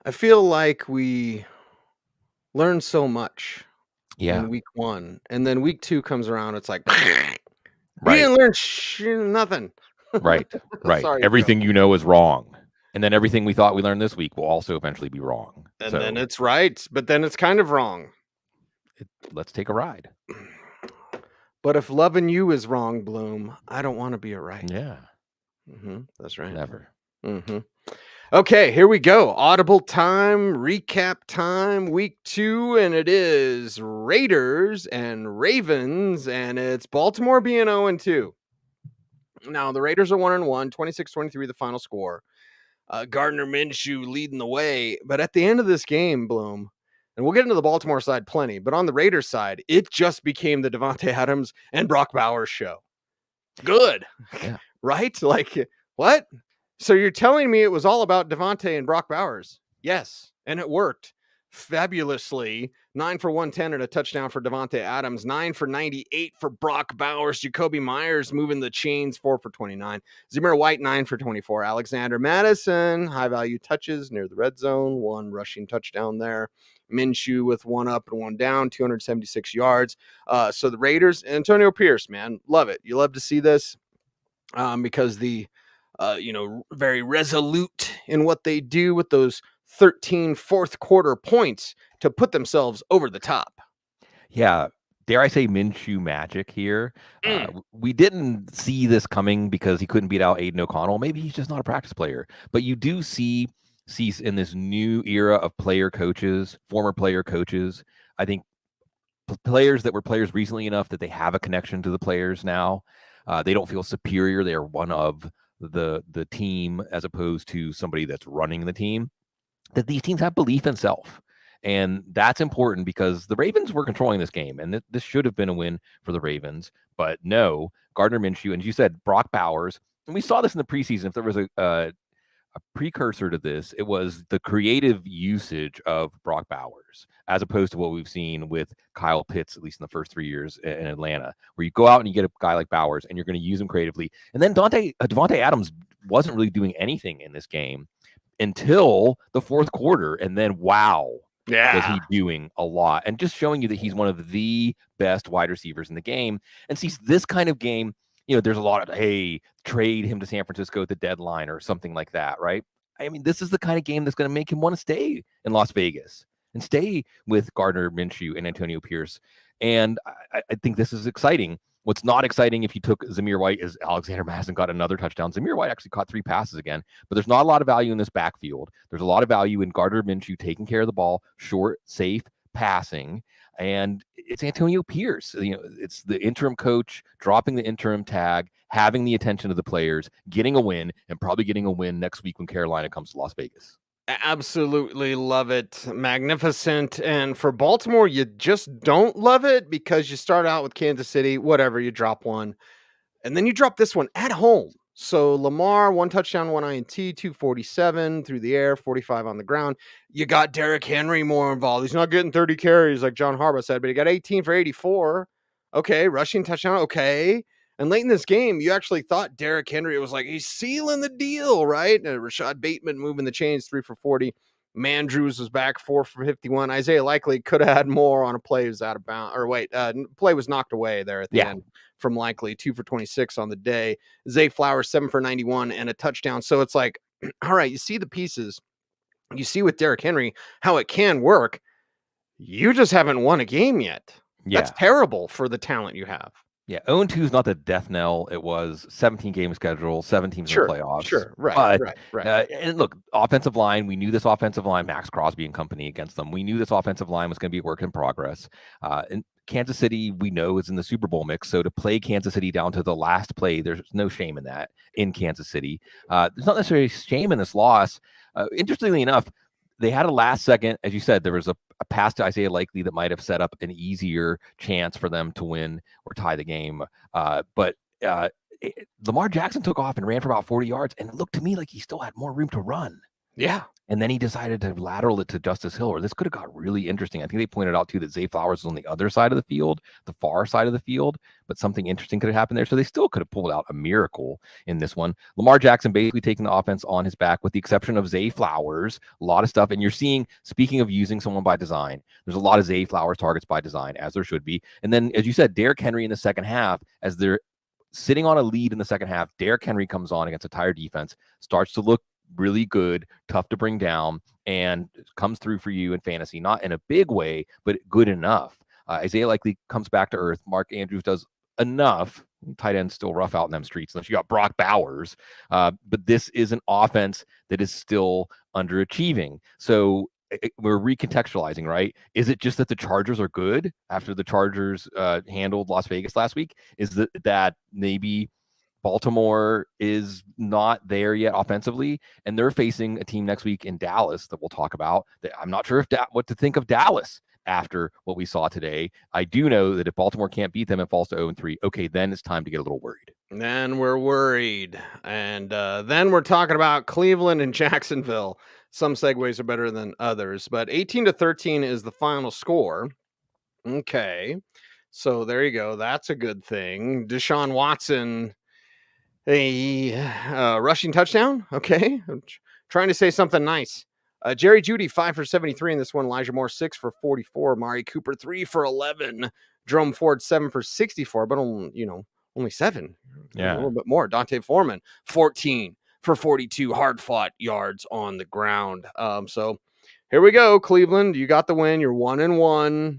I feel like we learned so much Yeah, in week 1, and then week 2 comes around, it's like, "We right, didn't learn nothing." right, right. Sorry, Joe. Everything you know is wrong. And then everything we thought we learned this week will also eventually be wrong. And then So it's right, but then it's kind of wrong. let's take a ride. But if loving you is wrong, Bloom, I don't wanna be it right. Yeah, That's right. never. Mhm. Okay, here we go. Audible time, recap time, week 2, and it is Raiders and Ravens, and it's Baltimore being 0-2. Now, the Raiders are 1-1, 26-23 the final score. Gardner Minshew leading the way, but at the end of this game, Bloom, and we'll get into the Baltimore side plenty, but on the Raiders side, it just became the Devontae Adams and Brock Bowers show. Good. Yeah. Right? Like, what? So you're telling me it was all about Devontae and Brock Bowers? Yes, and it worked fabulously. 9 for 110 and a touchdown for Devontae Adams. 9 for 98 for Brock Bowers. Jacoby Myers moving the chains. 4 for 29. Zamir White 9 for 24. Alexander Madison high value touches near the red zone. 1 rushing touchdown there. Minshew with 1 up and 1 down. 276 yards. So the Raiders, Antonio Pierce, man, love it. You love to see this. Because the very resolute in what they do with those 13 fourth quarter points to put themselves over the top. Yeah. Dare I say Minshew magic here? We didn't see this coming because he couldn't beat out Aiden O'Connell. Maybe he's just not a practice player. But you do see in this new era of player coaches, former player coaches, I think players that were players recently enough that they have a connection to the players now. They don't feel superior. They are one of the team as opposed to somebody that's running the team. That these teams have belief in self. And that's important because the Ravens were controlling this game, and this should have been a win for the Ravens. But no, Gardner Minshew, and you said Brock Bowers, and we saw this in the preseason. If there was a precursor to this, it was the creative usage of Brock Bowers, as opposed to what we've seen with Kyle Pitts, at least in the first 3 years in Atlanta, where you go out and you get a guy like Bowers and you're going to use him creatively. And then Devontae Adams wasn't really doing anything in this game until the fourth quarter. And then, wow, was he doing a lot and just showing you that he's one of the best wide receivers in the game. And sees this kind of game, there's a lot of, hey, trade him to San Francisco at the deadline or something like that, right? I mean, this is the kind of game that's going to make him want to stay in Las Vegas and stay with Gardner Minshew and Antonio Pierce. And I think this is exciting. What's not exciting if you took Zamir White is Alexander Madison got another touchdown. Zamir White actually caught 3 passes again, but there's not a lot of value in this backfield. There's a lot of value in Gardner Minshew taking care of the ball, short, safe passing. And it's Antonio Pierce. It's the interim coach dropping the interim tag, having the attention of the players, getting a win, and probably getting a win next week when Carolina comes to Las Vegas. Absolutely love it. Magnificent. And for Baltimore, you just don't love it because you start out with Kansas City, whatever, you drop one. And then you drop this one at home. So Lamar, 1 touchdown, 1 INT, 247 through the air, 45 on the ground. You got Derrick Henry more involved. He's not getting 30 carries like John Harbaugh said, but he got 18 for 84. Okay, rushing touchdown. Okay. And late in this game, you actually thought Derrick Henry was like, he's sealing the deal, right? And Rashad Bateman moving the chains, 3 for 40. Mandrews was back, 4 for 51. Isaiah Likely could have had more on a play was out of bounds. Or wait, play was knocked away there at the end from Likely, 2 for 26 on the day. Zay Flowers, 7 for 91 and a touchdown. So it's like, all right, you see the pieces. You see with Derrick Henry how it can work. You just haven't won a game yet. Yeah. That's terrible for the talent you have. Yeah, 0-2 is not the death knell. It was 17-game schedule, 7 teams in the playoffs. Sure, right. And look, offensive line, we knew this offensive line, Max Crosby and company against them. We knew this offensive line was going to be a work in progress. And Kansas City, we know, is in the Super Bowl mix. So to play Kansas City down to the last play, there's no shame in that in Kansas City. There's not necessarily shame in this loss. Interestingly enough, they had a last second, as you said, there was a pass to Isaiah Likely that might have set up an easier chance for them to win or tie the game. But Lamar Jackson took off and ran for about 40 yards, and it looked to me like he still had more room to run. Yeah. And then he decided to lateral it to Justice Hill, or this could have got really interesting. I think they pointed out, too, that Zay Flowers was on the other side of the field, the far side of the field, but something interesting could have happened there. So they still could have pulled out a miracle in this one. Lamar Jackson basically taking the offense on his back with the exception of Zay Flowers, a lot of stuff. And you're seeing, speaking of using someone by design, there's a lot of Zay Flowers targets by design, as there should be. And then, as you said, Derrick Henry in the second half, as they're sitting on a lead in the second half, Derrick Henry comes on against a tired defense, starts to look really good, tough to bring down, and comes through for you in fantasy, not in a big way, but good enough. Isaiah likely comes back to earth. Mark Andrews does enough. Tight end's still rough out in them streets, unless you got Brock Bowers. But this is an offense that is still underachieving. So we're recontextualizing, right? Is it just that the Chargers are good after the Chargers handled Las Vegas last week? Is that maybe Baltimore is not there yet offensively, and they're facing a team next week in Dallas that we'll talk about. I'm not sure what to think of Dallas after what we saw today. I do know that if Baltimore can't beat them and falls to 0-3, okay, then it's time to get a little worried. Then we're worried. And then we're talking about Cleveland and Jacksonville. Some segues are better than others, but 18-13 is the final score. Okay. So there you go. That's a good thing. Deshaun Watson, a rushing touchdown. Okay. I'm trying to say something nice. Jerry Jeudy, 5 for 73 in this one. Elijah Moore, 6 for 44. Mari Cooper, 3 for 11. Jerome Ford, 7 for 64, but only 7. Yeah. A little bit more. Dante Foreman, 14 for 42 hard-fought yards on the ground. So here we go, Cleveland. You got the win. You're 1-1.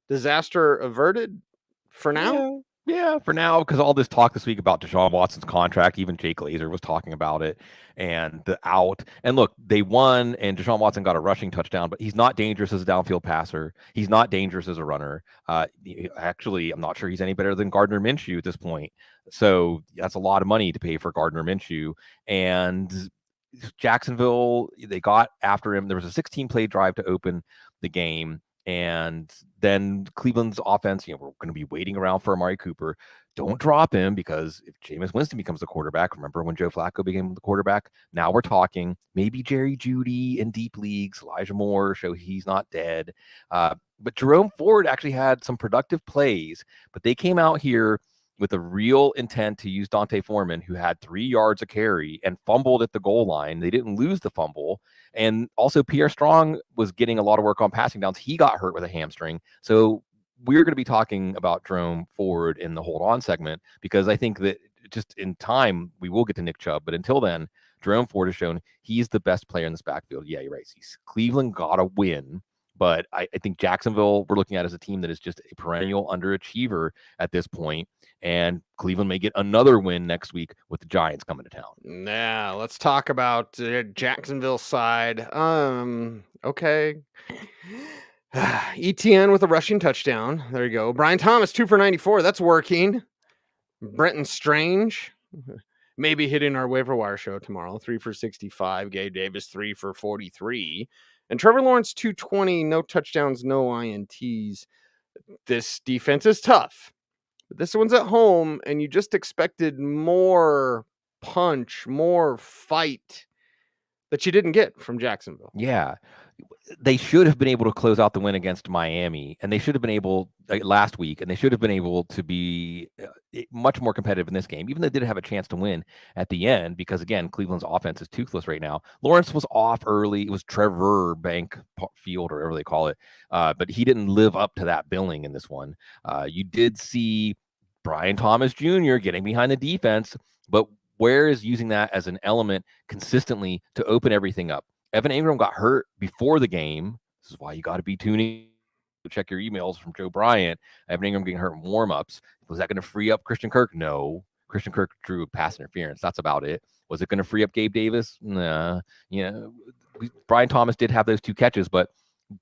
Disaster averted for now? Yeah, for now, because all this talk this week about Deshaun Watson's contract, even Jake Laser was talking about it, and the out. And look, they won, and Deshaun Watson got a rushing touchdown, but he's not dangerous as a downfield passer. He's not dangerous as a runner. Actually, I'm not sure he's any better than Gardner Minshew at this point. So that's a lot of money to pay for Gardner Minshew. And Jacksonville, they got after him. There was a 16-play drive to open the game. And then Cleveland's offense, we're going to be waiting around for Amari Cooper. Don't drop him, because if Jameis Winston becomes the quarterback, remember when Joe Flacco became the quarterback? Now we're talking maybe Jerry Jeudy in deep leagues, Elijah Moore, show he's not dead. But Jerome Ford actually had some productive plays, but they came out here with a real intent to use Dante Foreman, who had 3 yards a carry and fumbled at the goal line. They didn't lose the fumble. And also Pierre Strong was getting a lot of work on passing downs. He got hurt with a hamstring. So we're going to be talking about Jerome Ford in the hold on segment, because I think that just in time, we will get to Nick Chubb. But until then, Jerome Ford has shown he's the best player in this backfield. Yeah, you're right. Cleveland got to win. But I think Jacksonville, we're looking at as a team that is just a perennial underachiever at this point. And Cleveland may get another win next week with the Giants coming to town. Yeah, let's talk about Jacksonville side. Okay. ETN with a rushing touchdown. There you go. Brian Thomas, 2 for 94. That's working. Brenton Strange, maybe hitting our waiver wire show tomorrow. 3 for 65. Gabe Davis, 3 for 43. And Trevor Lawrence, 220. No touchdowns, no INTs. This defense is tough. But this one's at home, and you just expected more punch, more fight that you didn't get from Jacksonville. Yeah. They should have been able to close out the win against Miami, and they should have been able last week, and they should have been able to be much more competitive in this game, even though they did have a chance to win at the end, because again, Cleveland's offense is toothless right now. Lawrence was off early. It was Trevor Bank Field, or whatever they call it, but he didn't live up to that billing in this one. You did see Brian Thomas Jr. getting behind the defense, but where is using that as an element consistently to open everything up? Evan Ingram got hurt before the game. This is why you got to be tuning to check your emails from Joe Bryant. Evan Ingram getting hurt in warmups. Was that going to free up Christian Kirk? No. Christian Kirk drew pass interference. That's about it. Was it going to free up Gabe Davis? Nah. Brian Thomas did have those 2 catches, but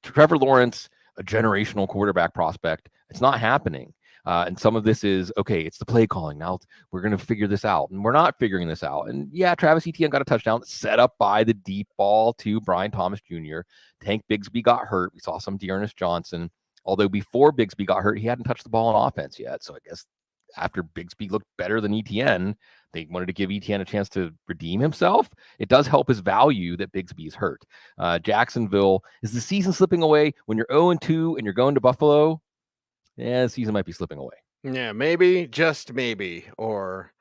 Trevor Lawrence, a generational quarterback prospect, it's not happening. And some of this is, okay, it's the play calling. Now we're going to figure this out. And we're not figuring this out. And yeah, Travis Etienne got a touchdown set up by the deep ball to Brian Thomas Jr. Tank Bigsby got hurt. We saw some Dearness Johnson. Although before Bigsby got hurt, he hadn't touched the ball on offense yet. So I guess after Bigsby looked better than ETN, they wanted to give ETN a chance to redeem himself. It does help his value that Bigsby's hurt. Jacksonville, is the season slipping away? When you're 0-2 and you're going to Buffalo, the season might be slipping away. Yeah, maybe, just maybe, or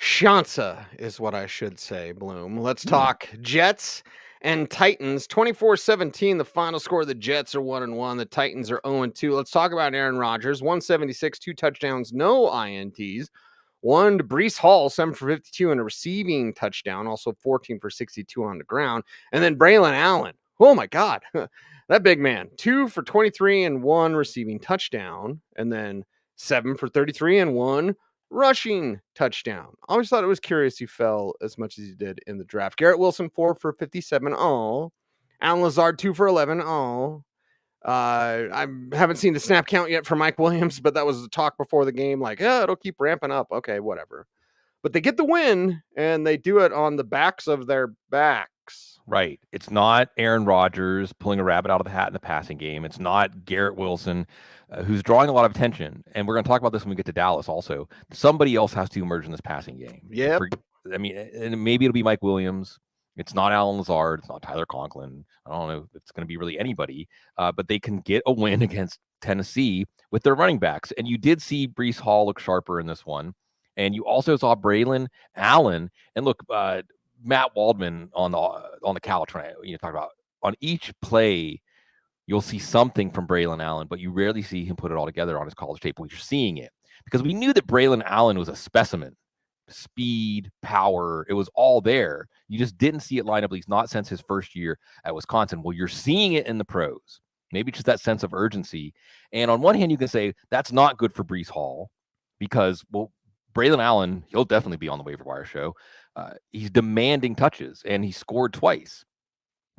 Shansa is what I should say, Bloom. Let's talk Jets and Titans. 24-17, the final score. The Jets are 1-1. The Titans are 0-2. Let's talk about Aaron Rodgers. 176, 2 touchdowns, no INTs. One to Breece Hall, 7 for 52 and a receiving touchdown. Also 14 for 62 on the ground. And then Braylon Allen. Oh my God. That big man. 2 for 23 and 1 receiving touchdown. And then 7 for 33 and 1 rushing touchdown. I always thought it was curious he fell as much as he did in the draft. Garrett Wilson, 4 for 57. Oh. Alan Lazard, 2 for 11. Oh. I haven't seen the snap count yet for Mike Williams, but that was the talk before the game. Like, it'll keep ramping up. Okay, whatever. But they get the win, and they do it on the backs of their backs. Right. It's not Aaron Rodgers pulling a rabbit out of the hat in the passing game. It's not Garrett Wilson, who's drawing a lot of attention. And we're going to talk about this when we get to Dallas also. Somebody else has to emerge in this passing game. Yep. And maybe it'll be Mike Williams. It's not Alan Lazard. It's not Tyler Conklin. I don't know if it's going to be really anybody. But they can get a win against Tennessee with their running backs. And you did see Breece Hall look sharper in this one. And you also saw Braylon Allen. And look, Matt Waldman on the couch when you talk about on each play, you'll see something from Braylon Allen, but you rarely see him put it all together on his college tape. But you're seeing it because we knew that Braylon Allen was a specimen, speed, power. It was all there. You just didn't see it line up, at least not since his first year at Wisconsin. Well, you're seeing it in the pros. Maybe just that sense of urgency. And on one hand, you can say that's not good for Breece Hall because, well, Braylon Allen, he'll definitely be on the waiver wire show. He's demanding touches, and he scored twice.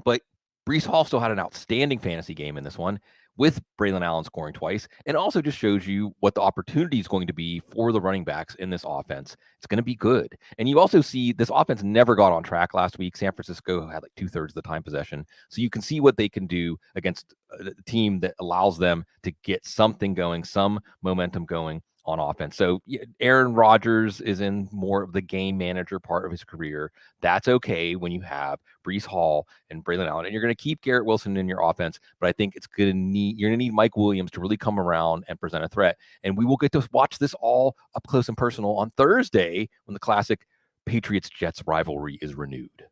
But Breece Hall still had an outstanding fantasy game in this one with Braylon Allen scoring twice. And also just shows you what the opportunity is going to be for the running backs in this offense. It's going to be good. And you also see this offense never got on track last week. San Francisco had like 2/3 of the time possession. So you can see what they can do against a team that allows them to get something going, some momentum going on offense. So Aaron Rodgers is in more of the game manager part of his career. That's okay when you have Breece Hall and Braylon Allen, and you're going to keep Garrett Wilson in your offense. But I think you're going to need Mike Williams to really come around and present a threat. And we will get to watch this all up close and personal on Thursday when the classic Patriots-Jets rivalry is renewed.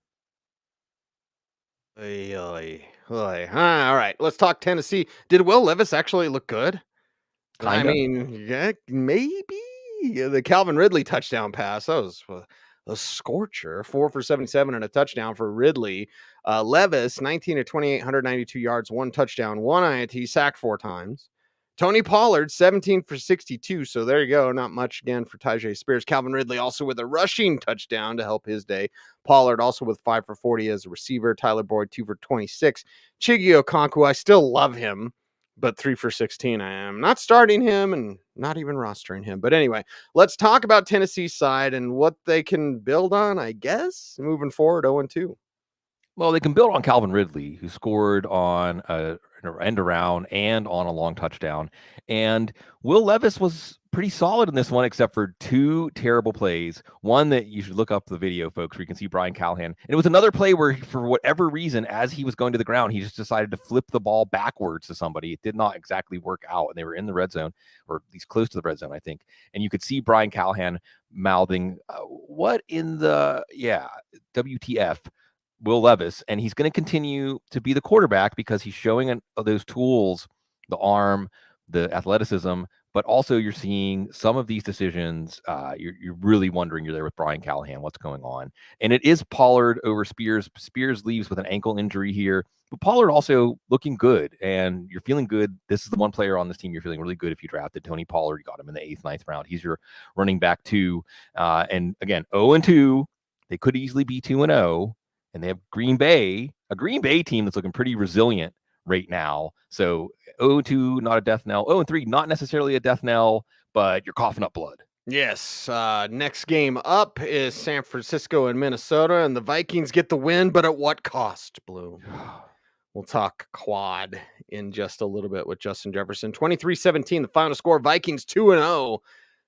All right, let's talk Tennessee. Did Will Levis actually look good? Kinda. I mean, yeah, maybe the Calvin Ridley touchdown pass. That was a scorcher. 4 for 77 and a touchdown for Ridley. Levis, 19 to 28, 192 yards, 1 touchdown, 1 INT, sacked 4 times. Tony Pollard, 17 for 62. So there you go. Not much again for Tyjae Spears. Calvin Ridley also with a rushing touchdown to help his day. Pollard also with 5 for 40 as a receiver. Tyler Boyd, 2 for 26. Chiggy Okonkwo, I still love him, but 3 for 16. I am not starting him and not even rostering him. But anyway, let's talk about Tennessee's side and what they can build on, I guess, moving forward 0-2. Well, they can build on Calvin Ridley, who scored on an end around and on a long touchdown. And Will Levis was pretty solid in this one, except for 2 terrible plays. One that you should look up the video, folks, where you can see Brian Callahan. And it was another play where, for whatever reason, as he was going to the ground, he just decided to flip the ball backwards to somebody. It did not exactly work out. And they were in the red zone, or at least close to the red zone, I think. And you could see Brian Callahan mouthing, what in the, WTF? Will Levis, and he's going to continue to be the quarterback because he's showing those tools, the arm, the athleticism, but also you're seeing some of these decisions. You're really wondering, you're there with Brian Callahan, what's going on? And it is Pollard over Spears. Spears leaves with an ankle injury here, but Pollard also looking good, and you're feeling good. This is the one player on this team you're feeling really good if you drafted Tony Pollard. You got him in the 8th, 9th round. He's your running back too. And again, 0-2. They could easily be 2-0. And they have a Green Bay team that's looking pretty resilient right now. So 0-2, not a death knell. 0-3, not necessarily a death knell, but you're coughing up blood. Yes. Next game up is San Francisco and Minnesota, and the Vikings get the win, but at what cost, Bloom? We'll talk quad in just a little bit with Justin Jefferson. 23-17, the final score. Vikings 2-0.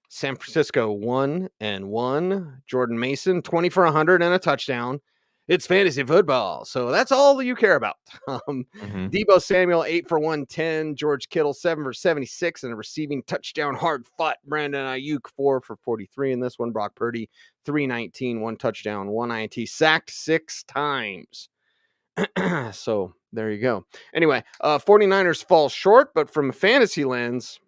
San Francisco 1-1. Jordan Mason 20 for 100 and a touchdown. It's fantasy football, so that's all that you care about. Deebo Samuel 8 for 110. George Kittle 7 for 76 and a receiving touchdown. Hard fought. Brandon Ayuk 4 for 43 in this one. Brock Purdy 319, 1 touchdown, 1 INT, sacked 6 times. So there you go. Anyway, 49ers fall short, but from a fantasy lens,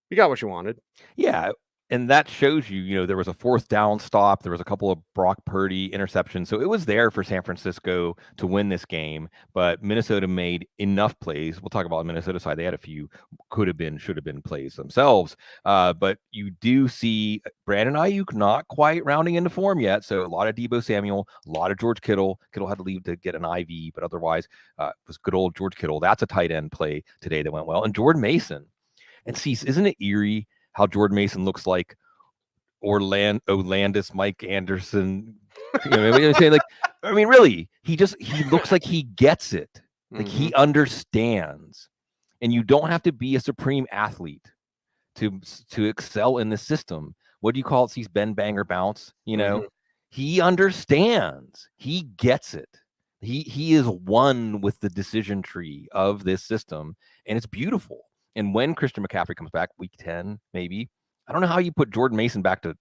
you got what you wanted. Yeah. And that shows you, there was a 4th down stop. There was a couple of Brock Purdy interceptions. So it was there for San Francisco to win this game. But Minnesota made enough plays. We'll talk about the Minnesota side. They had a few could have been, should have been plays themselves. But you do see Brandon Ayuk not quite rounding into form yet. So a lot of Deebo Samuel, a lot of George Kittle. Kittle had to leave to get an IV, but otherwise it was good old George Kittle. That's a tight end play today that went well. And Jordan Mason. And see, isn't it eerie how Jordan Mason looks like Orlandis, Mike Anderson? Really, he looks like he gets it. Like he understands. And you don't have to be a supreme athlete to excel in this system. What do you call it? He's bend, bang, or bounce. He understands. He gets it. He is one with the decision tree of this system, and it's beautiful. And when Christian McCaffrey comes back, week 10, maybe, I don't know how you put Jordan Mason back to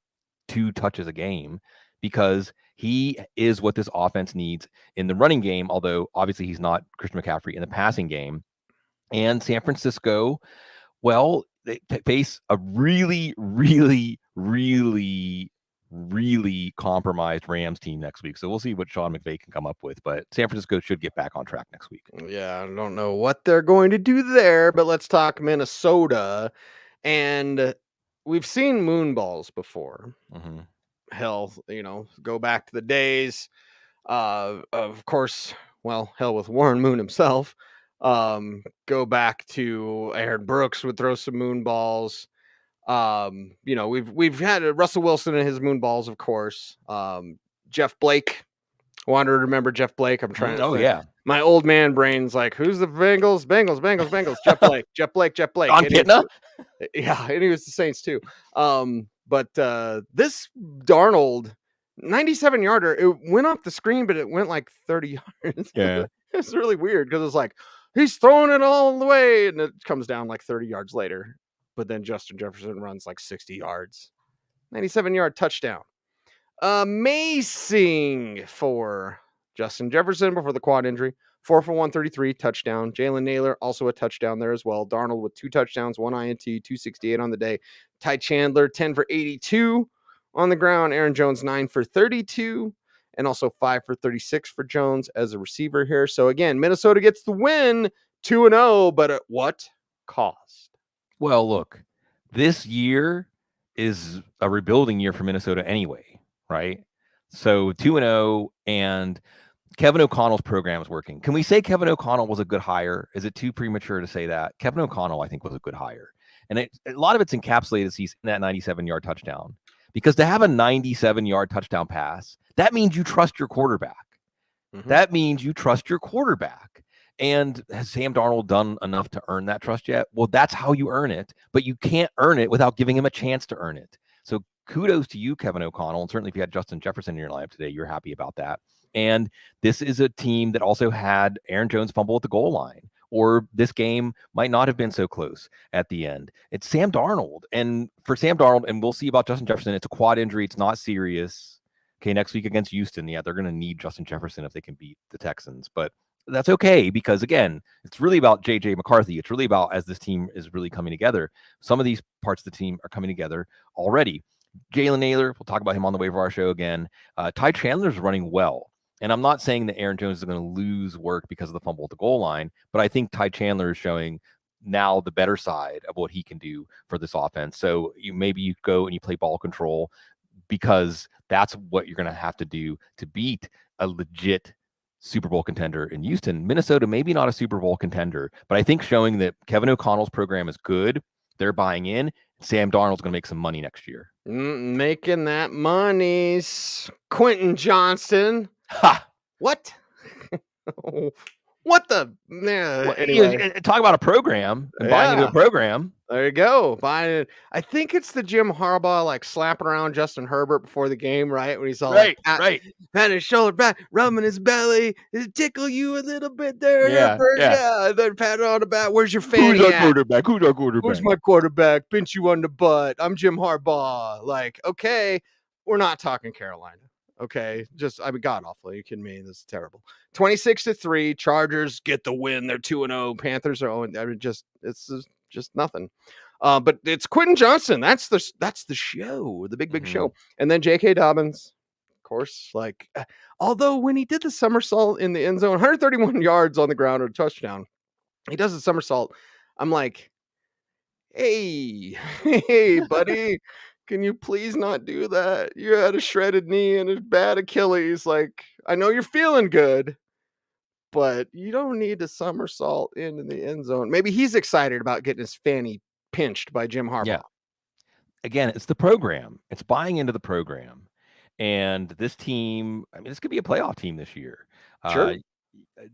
2 touches a game, because he is what this offense needs in the running game, although obviously he's not Christian McCaffrey in the passing game. And San Francisco, well, they face a really, really, really, really compromised Rams team next week. So we'll see what Sean McVay can come up with, but San Francisco should get back on track next week. Yeah, I don't know what they're going to do there, but let's talk Minnesota. And we've seen moonballs before. Hell, go back to the days of course, hell with Warren Moon himself. Go back to Aaron Brooks would throw some moonballs. We've had Russell Wilson and his moonballs, of course. Jeff Blake. Wanted to remember Jeff Blake. I'm trying to think. Yeah. My old man brain's like, who's the Bengals? Bengals. Jeff Blake. On Pitna? Yeah, and he was the Saints too. But this Darnold 97-yarder, it went off the screen, but it went like 30 yards. Yeah. It's really weird because it's like he's throwing it all the way, and it comes down like 30 yards later. But then Justin Jefferson runs like 60 yards. 97-yard touchdown. Amazing for Justin Jefferson before the quad injury. 4 for 133, touchdown. Jalen Naylor, also a touchdown there as well. Darnold with 2 touchdowns, 1 INT, 268 on the day. Ty Chandler, 10 for 82 on the ground. Aaron Jones, 9 for 32. And also 5 for 36 for Jones as a receiver here. So again, Minnesota gets the win, 2-0, but at what cost? Well, look, this year is a rebuilding year for Minnesota anyway, right? So 2-0, and Kevin O'Connell's program is working. Can we say Kevin O'Connell was a good hire? Is it too premature to say that? Kevin O'Connell, I think, was a good hire. And a lot of it's encapsulated he's in that 97-yard touchdown. Because to have a 97-yard touchdown pass, that means you trust your quarterback. That means you trust your quarterback. And has Sam Darnold done enough to earn that trust yet? Well, that's how you earn it. But you can't earn it without giving him a chance to earn it. So kudos to you, Kevin O'Connell. And certainly if you had Justin Jefferson in your lineup today, you're happy about that. And this is a team that also had Aaron Jones fumble at the goal line, or this game might not have been so close at the end. It's Sam Darnold. And for Sam Darnold, and we'll see about Justin Jefferson, it's a quad injury. It's not serious. Okay, next week against Houston, yeah, they're going to need Justin Jefferson if they can beat the Texans. But that's okay, because, again, it's really about J.J. McCarthy. It's really about, as this team is really coming together, some of these parts of the team are coming together already. Jalen Naylor, we'll talk about him on the Waiver Wire show again. Ty Chandler's running well. And I'm not saying that Aaron Jones is going to lose work because of the fumble at the goal line, but I think Ty Chandler is showing now the better side of what he can do for this offense. So maybe you go and you play ball control, because that's what you're going to have to do to beat a legit Super Bowl contender in Houston. Minnesota, maybe not a Super Bowl contender, but I think showing that Kevin O'Connell's program is good, they're buying in. Sam Darnold's going to make some money next year. Making that money. Quentin Johnston. Ha! What? What the? Yeah, Well, anyway. talk about a program and buying into a Yeah. program. There you go. I think it's the Jim Harbaugh like slapping around Justin Herbert before the game, right? When he's all like Right. patting his shoulder back, rubbing his belly. Does it tickle you a little bit there, Yeah, Herbert? yeah. Yeah. And then pat it on the back. Where's your Who's fanny our at? quarterback? Who's our quarterback? Where's my quarterback? Pinch you on the butt. I'm Jim Harbaugh. Like, okay, we're not talking Carolina. Okay, just god awful. Are you kidding me? This is terrible. 26-3. Chargers get the win. They're 2-0. Panthers are 0. I mean, it's just nothing. But it's Quentin Johnson. That's the show, the big show. And then J.K. Dobbins, of course. Like, although when he did the somersault in the end zone, 131 yards on the ground or a touchdown, he does a somersault. I'm like, hey, hey, buddy, can you please not do that? You had a shredded knee and a bad Achilles. Like, I know you're feeling good, but you don't need to somersault into the end zone. Maybe he's excited about getting his fanny pinched by Jim Harbaugh. Yeah. Again, it's the program. It's buying into the program. And this team, I mean, this could be a playoff team this year. Sure.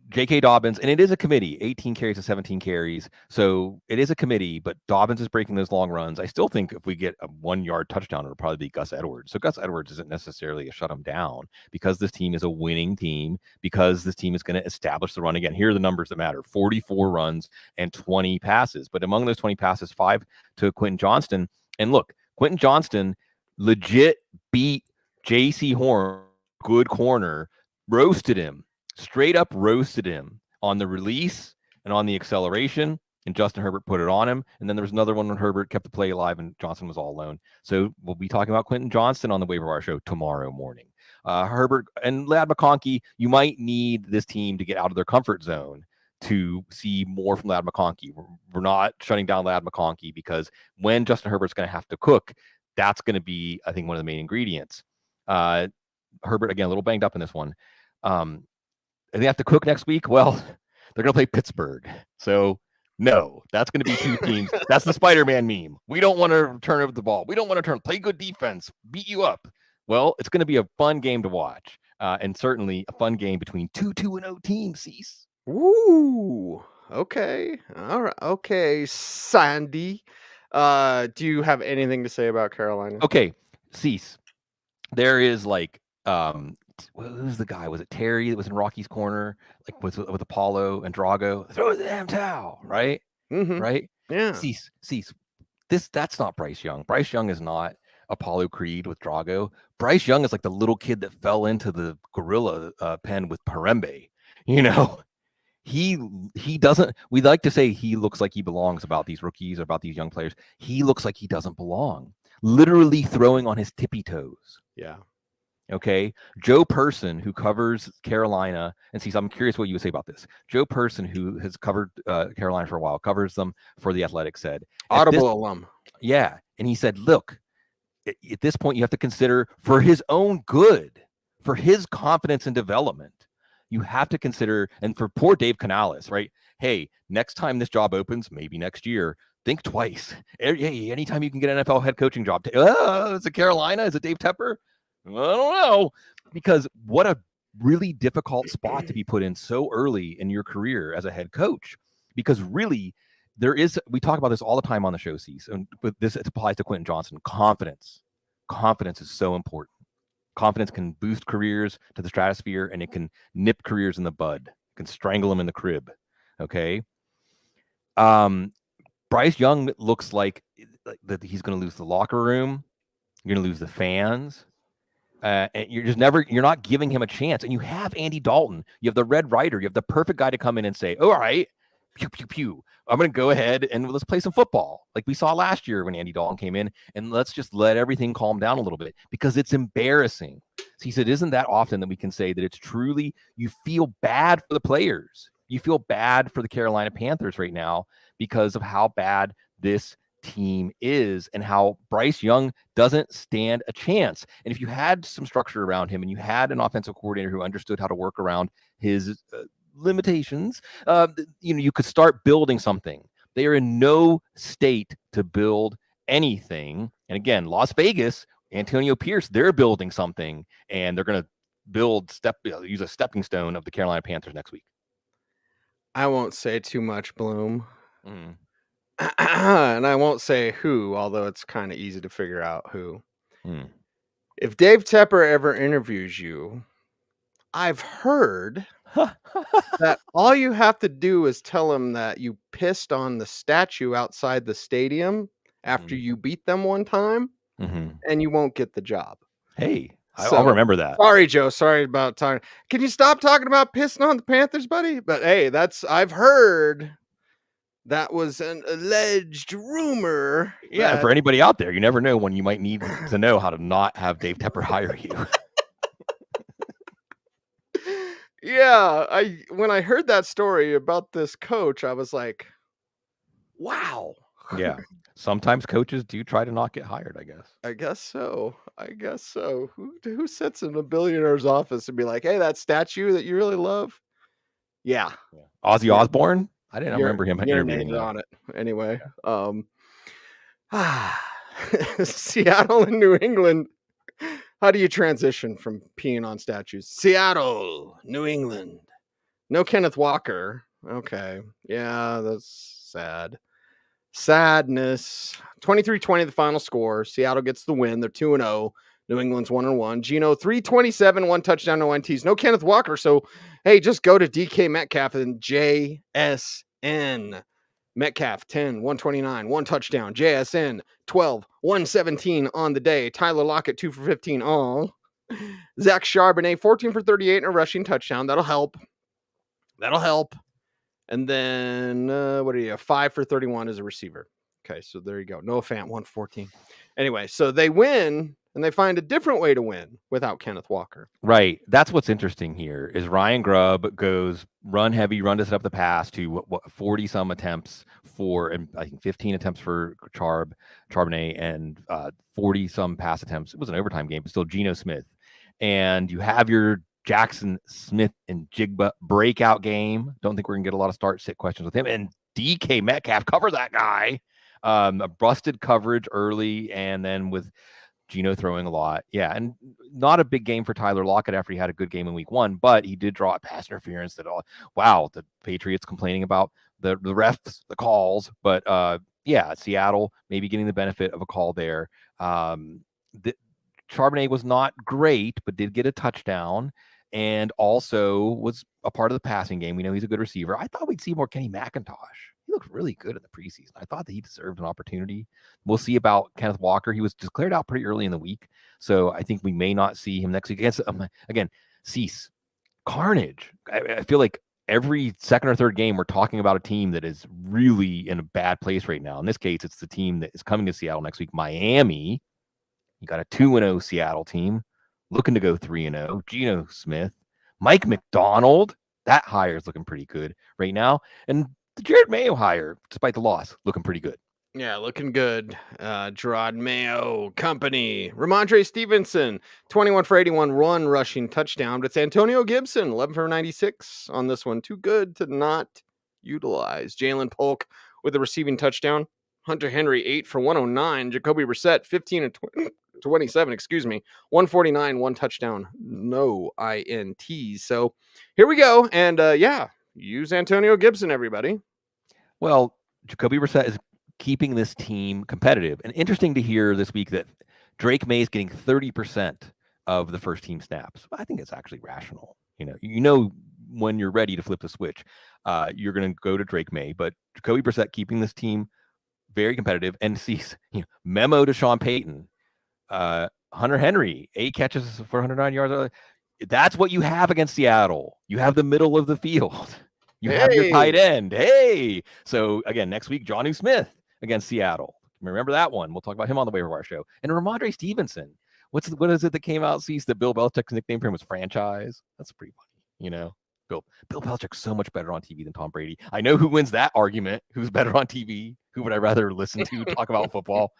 J.K. Dobbins, and it is a committee, 18 carries to 17 carries. So it is a committee, but Dobbins is breaking those long runs. I still think if we get a 1-yard touchdown, it'll probably be Gus Edwards. So Gus Edwards isn't necessarily a shut him down because this team is a winning team, because this team is going to establish the run again. Here are the numbers that matter: 44 runs and 20 passes. But among those 20 passes, 5 to Quentin Johnston. And look, Quentin Johnston legit beat J.C. Horn, good corner, roasted him. Straight up roasted him on the release and on the acceleration, and Justin Herbert put it on him. And then there was another one when Herbert kept the play alive and Johnson was all alone. So we'll be talking about Quentin Johnston on the Waiver Wire show tomorrow morning. Herbert and Ladd McConkey, you might need this team to get out of their comfort zone to see more from Ladd McConkey. We're not shutting down Ladd McConkey because when Justin Herbert's going to have to cook, that's going to be, I think, one of the main ingredients. Herbert, again, a little banged up in this one. And they have to cook next week. Well, they're going to play Pittsburgh. So, no, that's going to be 2 teams. That's the Spider-Man meme. We don't want to turn over the ball. We don't want to play good defense, beat you up. Well, it's going to be a fun game to watch, and certainly a fun game between 2-0 teams, Cease. Ooh, okay. All right. Okay, Sandy. Do you have anything to say about Carolina? Okay, Cease. There is like who's the guy? Was it Terry that was in Rocky's corner, like with Apollo and Drago? Throw the damn towel, right? Mm-hmm. Right? Yeah. Cease. That's not Bryce Young. Bryce Young is not Apollo Creed with Drago. Bryce Young is like the little kid that fell into the gorilla pen with Parembe. You know, he doesn't. We like to say he looks like he belongs about these rookies, about these young players. He looks like he doesn't belong. Literally throwing on his tippy toes. Yeah. Okay. Joe Person, who covers Carolina, and see, I'm curious what you would say about this. Joe Person, who has covered Carolina for a while, covers them for The Athletic, said, Audible alum. Yeah. And he said, look, at this point, you have to consider for his own good, for his confidence and development, you have to consider, and for poor Dave Canales, right? Hey, next time this job opens, maybe next year, think twice. Hey, anytime you can get an NFL head coaching job, is it Carolina? Is it Dave Tepper? I don't know, because what a really difficult spot to be put in so early in your career as a head coach. Because really, we talk about this all the time on the show, Cease, and but this applies to Quentin Johnson. Confidence is so important. Confidence can boost careers to the stratosphere, and it can nip careers in the bud. It can strangle them in the crib. Okay. Bryce Young looks like that he's going to lose the locker room. You're going to lose the fans. And you're not giving him a chance. And you have Andy Dalton. You have the Red Rider. You have the perfect guy to come in and say, all right, pew, pew, pew. I'm going to go ahead and let's play some football like we saw last year when Andy Dalton came in. And let's just let everything calm down a little bit because it's embarrassing. So he said, isn't that often that we can say that it's truly, you feel bad for the players. You feel bad for the Carolina Panthers right now because of how bad this team is and how Bryce Young doesn't stand a chance. And if you had some structure around him and you had an offensive coordinator who understood how to work around his limitations, you could start building something. They are in no state to build anything. And again, Las Vegas, Antonio Pierce, they're building something, and they're going to use a stepping stone of the Carolina Panthers next week. I won't say too much, Bloom. Mm. And I won't say who, although it's kind of easy to figure out who. Mm. If Dave Tepper ever interviews you, I've heard that all you have to do is tell him that you pissed on the statue outside the stadium after Mm. you beat them one time, Mm-hmm. and you won't get the job. Hey, I'll So remember that. sorry, Joe. Sorry about talking. Can you stop talking about pissing on the Panthers, buddy? But hey, I've heard that was an alleged rumor Yeah, that for anybody out there, you never know when you might need to know how to not have Dave Tepper hire you. yeah, when I heard that story about this coach, I was like, wow. Yeah. Sometimes coaches do try to not get hired, I guess. I guess so. I guess so. Who sits in a billionaire's office and be like, "Hey, that statue that you really love? Yeah, Yeah. Ozzy your Osbourne? I didn't remember him your interviewing name's you. on it." Anyway, Seattle and New England. How do you transition from peeing on statues? Seattle, New England. No Kenneth Walker. Okay. Yeah, that's sad. Sadness. 23-20 the final score. Seattle gets the win. They're 2-0. New England's 1-1. Geno 327, 1 touchdown, no NTs. No Kenneth Walker. So, hey, just go to DK Metcalf and JSN. Metcalf 10, 129, 1 touchdown. JSN 12, 117 on the day. Tyler Lockett 2 for 15. Oh. Zach Charbonnet 14 for 38 and a rushing touchdown. That'll help. And then what are you? 5 for 31 as a receiver. Okay, so there you go. Noah Fant 114. Anyway, so they win and they find a different way to win without Kenneth Walker. Right. That's what's interesting here is Ryan Grubb goes run heavy, run to set up the pass to 40 some attempts for, and I think 15 attempts for Charbonnet and 40 some pass attempts. It was an overtime game, but still Geno Smith. And you have your Jackson Smith and Jigba breakout game. Don't think we're gonna get a lot of start sit questions with him. And DK Metcalf, cover that guy. A busted coverage early, and then with Geno throwing a lot. Yeah, and not a big game for Tyler Lockett after he had a good game in week 1, but he did draw a pass interference that, wow, the Patriots complaining about the refs, the calls. But yeah, Seattle maybe getting the benefit of a call there. Charbonnet was not great, but did get a touchdown and also was a part of the passing game. We know he's a good receiver. I thought we'd see more Kenny McIntosh. He looked really good in the preseason. I thought that he deserved an opportunity. We'll see about Kenneth Walker. He was declared out pretty early in the week, so I think we may not see him next week. Again, Cease, carnage. I feel like every second or third game we're talking about a team that is really in a bad place right now. In this case, it's the team that is coming to Seattle next week, Miami. You got a 2-0 Seattle team looking to go 3-0. Geno Smith, Mike McDonald. That hire is looking pretty good right now. And the Jared Mayo hire, despite the loss, looking pretty good. Yeah, looking good. Gerard Mayo Company. Ramondre Stevenson, 21 for 81, 1 rushing touchdown. But it's Antonio Gibson, 11 for 96 on this one. Too good to not utilize. Jalen Polk with a receiving touchdown. Hunter Henry, 8 for 109. Jacoby Brissett, 15 and 27, 149, 1 touchdown. No INTs. So here we go. And yeah, use Antonio Gibson, everybody. Well, Jacoby Brissett is keeping this team competitive. And interesting to hear this week that Drake May is getting 30% of the first team snaps. I think it's actually rational. You know when you're ready to flip the switch, you're going to go to Drake May. But Jacoby Brissett keeping this team very competitive, and sees memo to Sean Payton. Hunter Henry, 8 catches for 109 yards. That's what you have against Seattle. You have the middle of the field. You have your tight end. Hey. So again, next week, Jonnu Smith against Seattle. Remember that one. We'll talk about him on the Waiver Wire show. And Ramondre Stevenson. What is it that came out, Cease, that Bill Belichick's nickname for him was franchise? That's pretty funny, Bill Belichick's so much better on TV than Tom Brady. I know who wins that argument. Who's better on TV? Who would I rather listen to talk about football?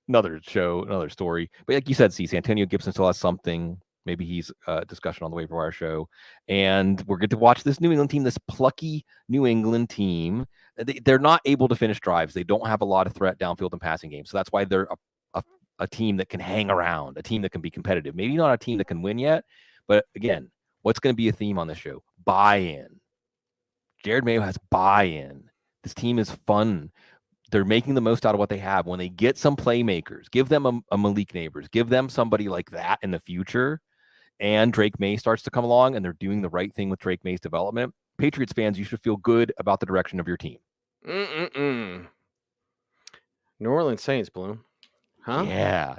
Another show, another story. But like you said, Cease, Antonio Gibson still has something. Maybe he's a discussion on the Waiver Wire show. And we're good to watch this New England team, this plucky New England team. They're not able to finish drives. They don't have a lot of threat downfield and passing games. So that's why they're a team that can hang around, a team that can be competitive. Maybe not a team that can win yet. But again, what's going to be a theme on this show? Buy-in. Jared Mayo has buy-in. This team is fun. They're making the most out of what they have. When they get some playmakers, give them a Malik Neighbors, give them somebody like that in the future, and Drake May starts to come along, and they're doing the right thing with Drake May's development. Patriots fans, you should feel good about the direction of your team. New Orleans Saints, Bloom. Huh?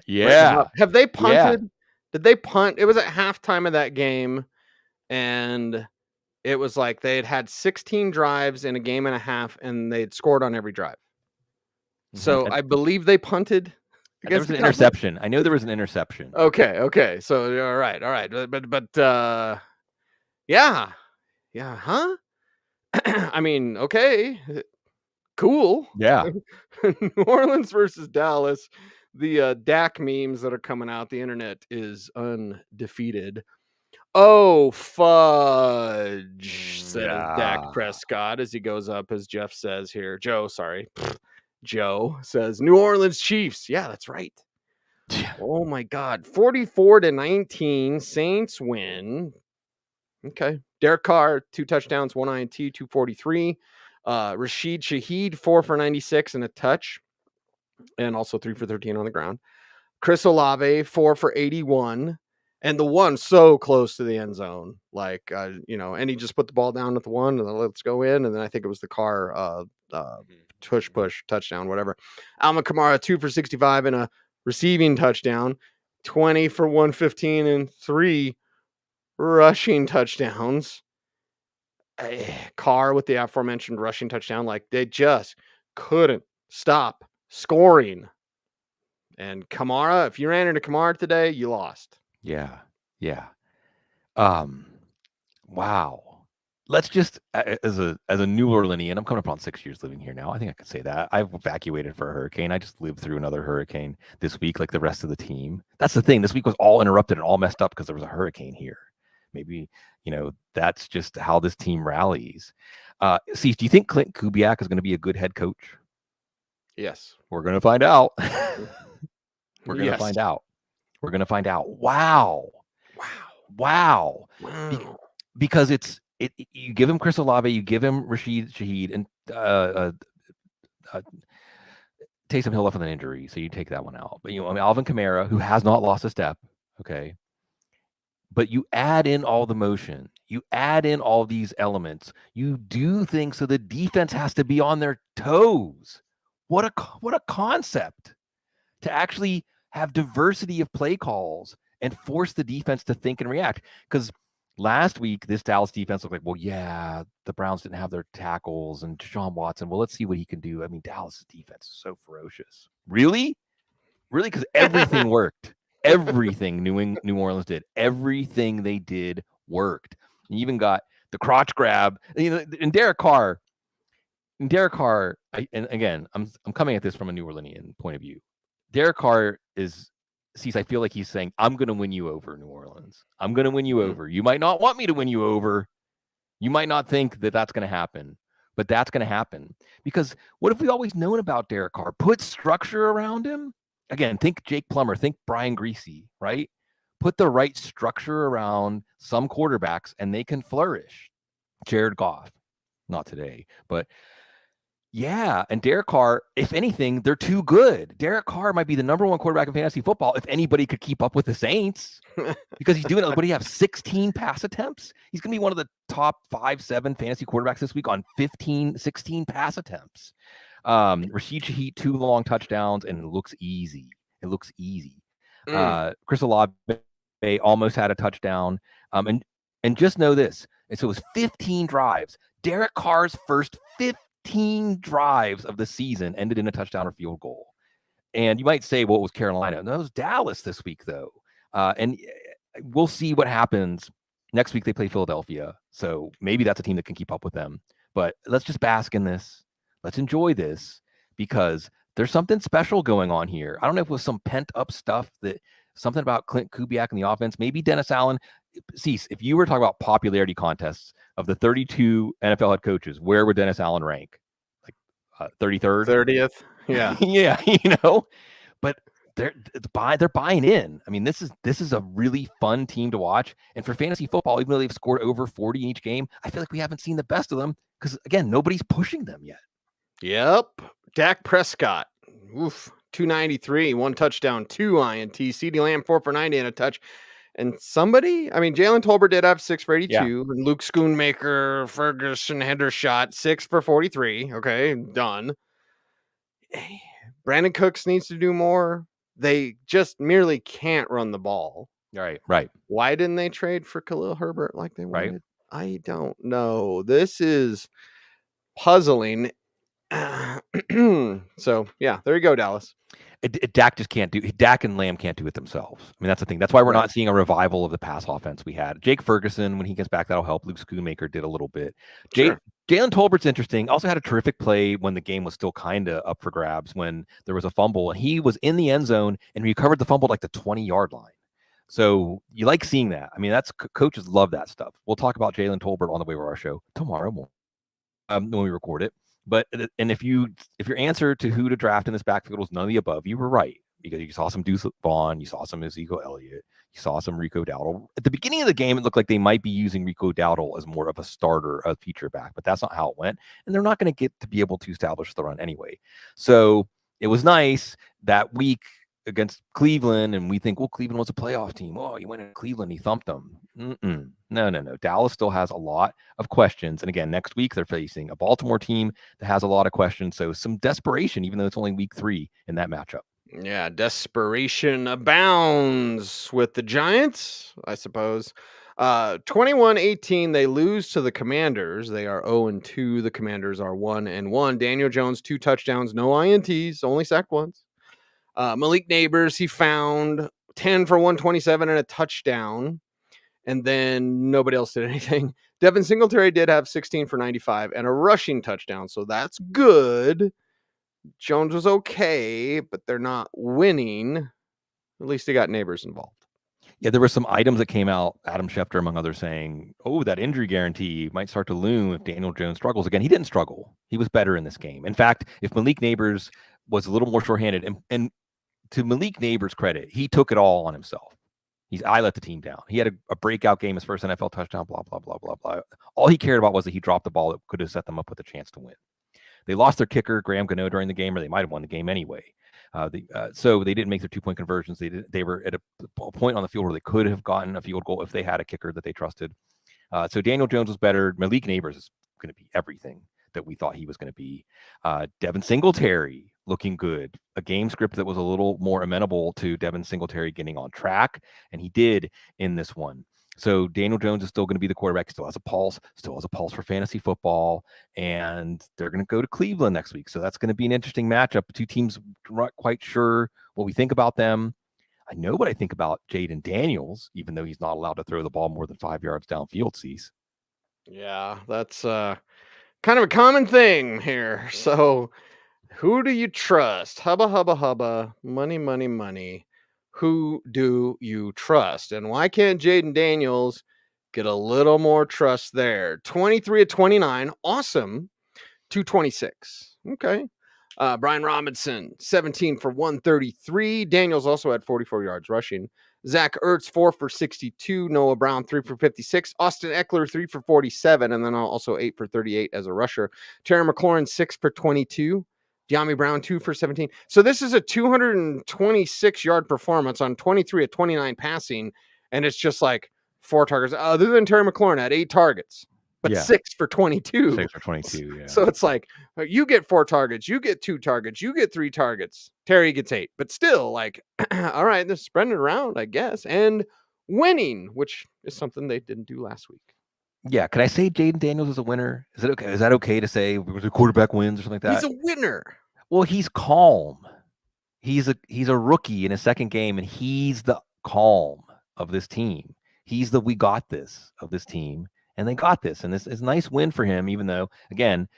Yeah. Have they punted? Did they punt? It was at halftime of that game, and it was like they had 16 drives in a game and a half, and they'd scored on every drive. So I believe they punted. There was an interception. I know there was an interception. Okay. So all right. But yeah, huh? I mean, okay, cool. Yeah. New Orleans versus Dallas. The Dak memes that are coming out, the internet is undefeated. Oh, fudge, says Dak Prescott as he goes up, as Jeff says here. Joe says, New Orleans Chiefs. Yeah, that's right. Yeah. Oh, my God. 44-19, Saints win. Okay. Derek Carr, 2 touchdowns, 1 INT, 243. Rashid Shaheed, 4 for 96 and a touch, and also 3 for 13 on the ground. Chris Olave, 4 for 81. And the one so close to the end zone, and he just put the ball down at the one and then let's go in. And then I think it was the Carr push touchdown, whatever. Alvin Kamara, 2 for 65 and a receiving touchdown, 20 for 115 and 3 rushing touchdowns. Carr with the aforementioned rushing touchdown, like they just couldn't stop scoring. And Kamara, if you ran into Kamara today, you lost. Yeah. Wow. Let's just, as a New Orleanian, I'm coming up on 6 years living here now. I think I could say that. I've evacuated for a hurricane. I just lived through another hurricane this week, like the rest of the team. That's the thing. This week was all interrupted and all messed up because there was a hurricane here. Maybe, that's just how this team rallies. Steve, do you think Clint Kubiak is going to be a good head coach? Yes. We're going to find out. We're going to find out. We're going to find out. Wow. Because you give him Chris Olave, you give him Rashid Shaheed, and Taysom Hill left with an injury, so you take that one out. But Alvin Kamara, who has not lost a step, okay. But you add in all the motion, you add in all these elements, you do things so the defense has to be on their toes. What a concept to actually have diversity of play calls and force the defense to think and react. Because last week, this Dallas defense looked like, well, yeah, the Browns didn't have their tackles and Deshaun Watson. Well, let's see what he can do. I mean, Dallas' defense is so ferocious. Really? Because everything worked. Everything New Orleans did. Everything they did worked. You even got the crotch grab. And Derek Carr, and again, I'm coming at this from a New Orleanian point of view. Derek Carr I feel like he's saying, I'm going to win you over, New Orleans. I'm going to win you over. You might not want me to win you over. You might not think that that's going to happen, but that's going to happen. Because what have we always known about Derek Carr? Put structure around him. Again, think Jake Plummer, think Brian Greasy, right? Put the right structure around some quarterbacks and they can flourish. Jared Goff, not today, but yeah. And Derek Carr, if anything, they're too good. Derek Carr might be the number 1 quarterback in fantasy football if anybody could keep up with the Saints because he's doing it. What do you have? 16 pass attempts? He's going to be one of the top 5-7 fantasy quarterbacks this week on 16 pass attempts. Rashid Shaheed, 2 long touchdowns, and it looks easy. Chris Olave almost had a touchdown. And just know this. And so it was 15 drives. Derek Carr's first 15 drives of the season ended in a touchdown or field goal. And you might say, well, it was Carolina. No, it was Dallas this week, though. And we'll see what happens. Next week, they play Philadelphia. So maybe that's a team that can keep up with them. But let's just bask in this. Let's enjoy this because there's something special going on here. I don't know if it was some pent-up stuff, something about Clint Kubiak and the offense. Maybe Dennis Allen. Cease, if you were talking about popularity contests of the 32 NFL head coaches, where would Dennis Allen rank? Like 33rd? 30th? Yeah. Yeah, But they're buying in. I mean, this is a really fun team to watch. And for fantasy football, even though they've scored over 40 each game, I feel like we haven't seen the best of them because, again, nobody's pushing them yet. Yep. Dak Prescott. Oof. 293, 1 touchdown, 2 INT. CeeDee Lamb 4 for 90 and a touch. And Jalen Tolbert did have 6 for 82. Yeah. And Luke Schoonmaker, Ferguson, Hendershot 6 for 43. Okay, done. Brandon Cooks needs to do more. They just merely can't run the ball. Right. Why didn't they trade for Khalil Herbert like they wanted? Right. I don't know. This is puzzling. So yeah, there you go, Dallas. Dak just can't do. Dak and Lamb can't do it themselves. I mean, that's the thing. That's why we're not seeing a revival of the pass offense we had. Jake Ferguson, when he gets back, that'll help. Luke Schoonmaker did a little bit. Jalen Tolbert's interesting. Also had a terrific play when the game was still kind of up for grabs when there was a fumble and he was in the end zone and recovered the fumble like the 20-yard line. So you like seeing that. I mean, that's coaches love that stuff. We'll talk about Jalen Tolbert on the Waiver show tomorrow morning when we record it. But if your answer to who to draft in this backfield was none of the above, you were right because you saw some Deuce Vaughn, you saw some Ezekiel Elliott, you saw some Rico Dowdle. At the beginning of the game, it looked like they might be using Rico Dowdle as more of a starter, a feature back, but that's not how it went. And they're not going to get to be able to establish the run anyway. So it was nice that week against Cleveland, and we think, well, Cleveland was a playoff team. Oh, you went in Cleveland, he thumped them. No. Dallas still has a lot of questions. And again, next week they're facing a Baltimore team that has a lot of questions. So some desperation, even though it's only week 3 in that matchup. Yeah, desperation abounds with the Giants, I suppose. 21-18, they lose to the Commanders. They are 0-2. The Commanders are 1-1. Daniel Jones, 2 touchdowns, no INTs, only sacked once. Malik Neighbors, he found 10 for 127 and a touchdown. And then nobody else did anything. Devin Singletary did have 16 for 95 and a rushing touchdown. So that's good. Jones was okay, but they're not winning. At least they got Neighbors involved. Yeah, there were some items that came out, Adam Schefter, among others, saying, oh, that injury guarantee might start to loom if Daniel Jones struggles. Again, he didn't struggle. He was better in this game. In fact, if Malik Neighbors was a little more shorthanded, and to Malik Neighbors' credit, he took it all on himself. I let the team down. He had a breakout game, his first NFL touchdown, blah, blah, blah, blah, blah. All he cared about was that he dropped the ball that could have set them up with a chance to win. They lost their kicker, Graham Gano, during the game, or they might have won the game anyway. So they didn't make their 2-point conversions. They were at a point on the field where they could have gotten a field goal if they had a kicker that they trusted. So Daniel Jones was better. Malik Neighbors is going to be everything that we thought he was going to be. Devin Singletary looking good. A game script that was a little more amenable to Devin Singletary getting on track, and he did in this one. So Daniel Jones is still going to be the quarterback, still has a pulse for fantasy football, and they're going to go to Cleveland next week. So that's going to be an interesting matchup. Two teams not quite sure what we think about them. I know what I think about Jaden Daniels, even though he's not allowed to throw the ball more than 5 yards downfield, Cease. Yeah, that's kind of a common thing here. So who do you trust? Hubba, hubba, hubba. Money, money, money. Who do you trust? And why can't Jaden Daniels get a little more trust there? 23-29. Awesome. 226. Okay. Brian Robinson, 17 for 133. Daniels also had 44 yards rushing. Zach Ertz, 4 for 62. Noah Brown, 3 for 56. Austin Eckler, 3 for 47. And then also 8 for 38 as a rusher. Terry McLaurin, 6 for 22. De'Ami Brown, 2 for 17. So this is a 226-yard performance on 23-29 passing. And it's just like 4 targets. Other than Terry McLaurin had 8 targets. But 6 for 22. 6 for 22, yeah. So it's like, you get 4 targets, you get 2 targets, you get 3 targets. Terry gets 8. But still, like, all right, they're spreading it around, I guess. And winning, which is something they didn't do last week. Yeah, can I say Jaden Daniels is a winner? Is it okay? Is that okay to say the quarterback wins or something like that? He's a winner. Well, he's calm. He's a rookie in his second game, and he's the calm of this team. He's the we got this of this team, and they got this. And this is a nice win for him, even though, again,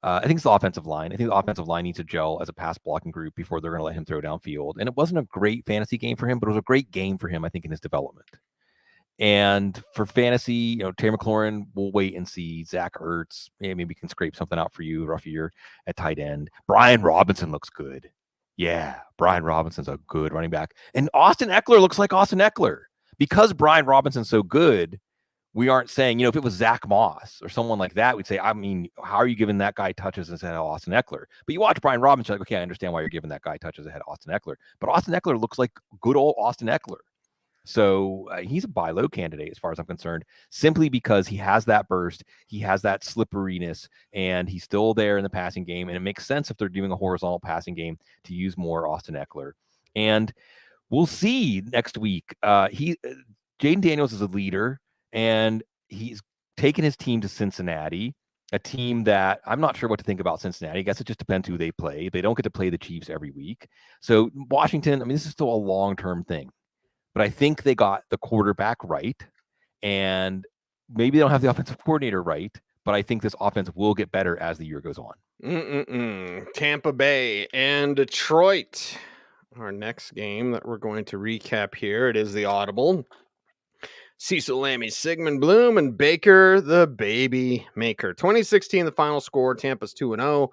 I think it's the offensive line. I think the offensive line needs to gel as a pass blocking group before they're going to let him throw downfield. And it wasn't a great fantasy game for him, but it was a great game for him, I think, in his development. And for fantasy, Terry McLaurin, we'll wait and see. Zach Ertz, maybe we can scrape something out for you, rough year at tight end. Brian Robinson looks good. Yeah, Brian Robinson's a good running back. And Austin Eckler looks like Austin Eckler. Because Brian Robinson's so good, we aren't saying, if it was Zach Moss or someone like that, we'd say, I mean, how are you giving that guy touches instead of Austin Eckler? But you watch Brian Robinson, like, okay, I understand why you're giving that guy touches ahead of Austin Eckler. But Austin Eckler looks like good old Austin Eckler. So he's a buy low candidate as far as I'm concerned, simply because he has that burst, he has that slipperiness, and he's still there in the passing game. And it makes sense if they're doing a horizontal passing game to use more Austin Eckler. And we'll see next week. Jaden Daniels is a leader, and he's taken his team to Cincinnati, a team that I'm not sure what to think about Cincinnati. I guess it just depends who they play. They don't get to play the Chiefs every week. So Washington, I mean, this is still a long-term thing. But I think they got the quarterback right, and maybe they don't have the offensive coordinator right, but I think this offense will get better as the year goes on. Tampa Bay and Detroit. Our next game that we're going to recap here. It is the Audible. Cecil, Lammey, Sigmund, Bloom, and Baker, the baby maker. 2016, the final score. Tampa's 2-0.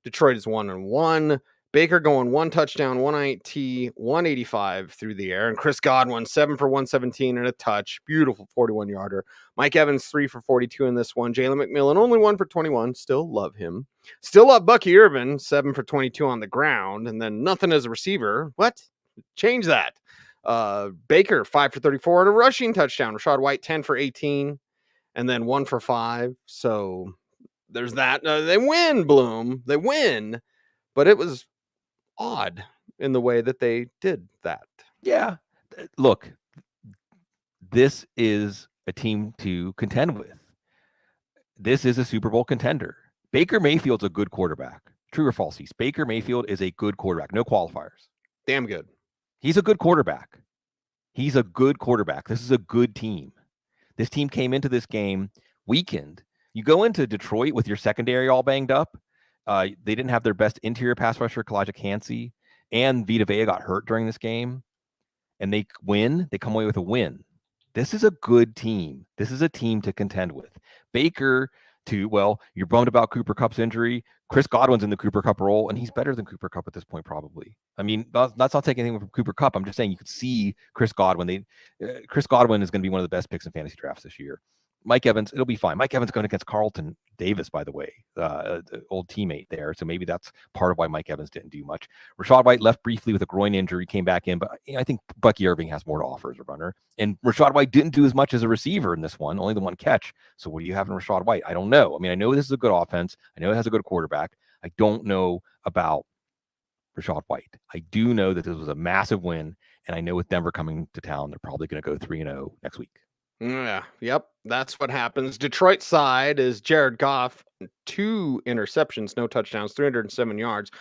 Detroit is 1-1. Baker going 1 touchdown, 1 IT, 185 through the air. And Chris Godwin, 7 for 117 and a touch. Beautiful 41-yarder. Mike Evans, 3 for 42 in this one. Jalen McMillan, only 1 for 21. Still love him. Still love Bucky Irvin, 7 for 22 on the ground. And then nothing as a receiver. What? Change that. Baker, 5 for 34 and a rushing touchdown. Rachaad White, 10 for 18. And then 1 for 5. So there's that. They win, Bloom. They win. But it was odd in the way that they did that. Yeah. Look, this is a team to contend with. This is a Super Bowl contender. Baker Mayfield's a good quarterback. True or false? Baker Mayfield is a good quarterback. No qualifiers. Damn good. He's a good quarterback. He's a good quarterback. This is a good team. This team came into this game weakened. You go into Detroit with your secondary all banged up. They didn't have their best interior pass rusher, Kalijah Kancey, and Vita Vea got hurt during this game. And they win. They come away with a win. This is a good team. This is a team to contend with. Baker, you're bummed about Cooper Kupp's injury. Chris Godwin's in the Cooper Kupp role, and he's better than Cooper Kupp at this point, probably. I mean, that's not taking anything from Cooper Kupp. I'm just saying you could see Chris Godwin. Chris Godwin is going to be one of the best picks in fantasy drafts this year. Mike Evans, it'll be fine. Mike Evans going against Carlton Davis, by the way, the old teammate there. So maybe that's part of why Mike Evans didn't do much. Rachaad White left briefly with a groin injury, came back in, but I think Bucky Irving has more to offer as a runner. And Rachaad White didn't do as much as a receiver in this one, only the one catch. So what do you have in Rachaad White? I don't know. I mean, I know this is a good offense. I know it has a good quarterback. I don't know about Rachaad White. I do know that this was a massive win, and I know with Denver coming to town, they're probably going to go 3-0 next week. Yeah, yep, that's what happens. Detroit side is Jared Goff, 2 interceptions, no touchdowns, 307 yards.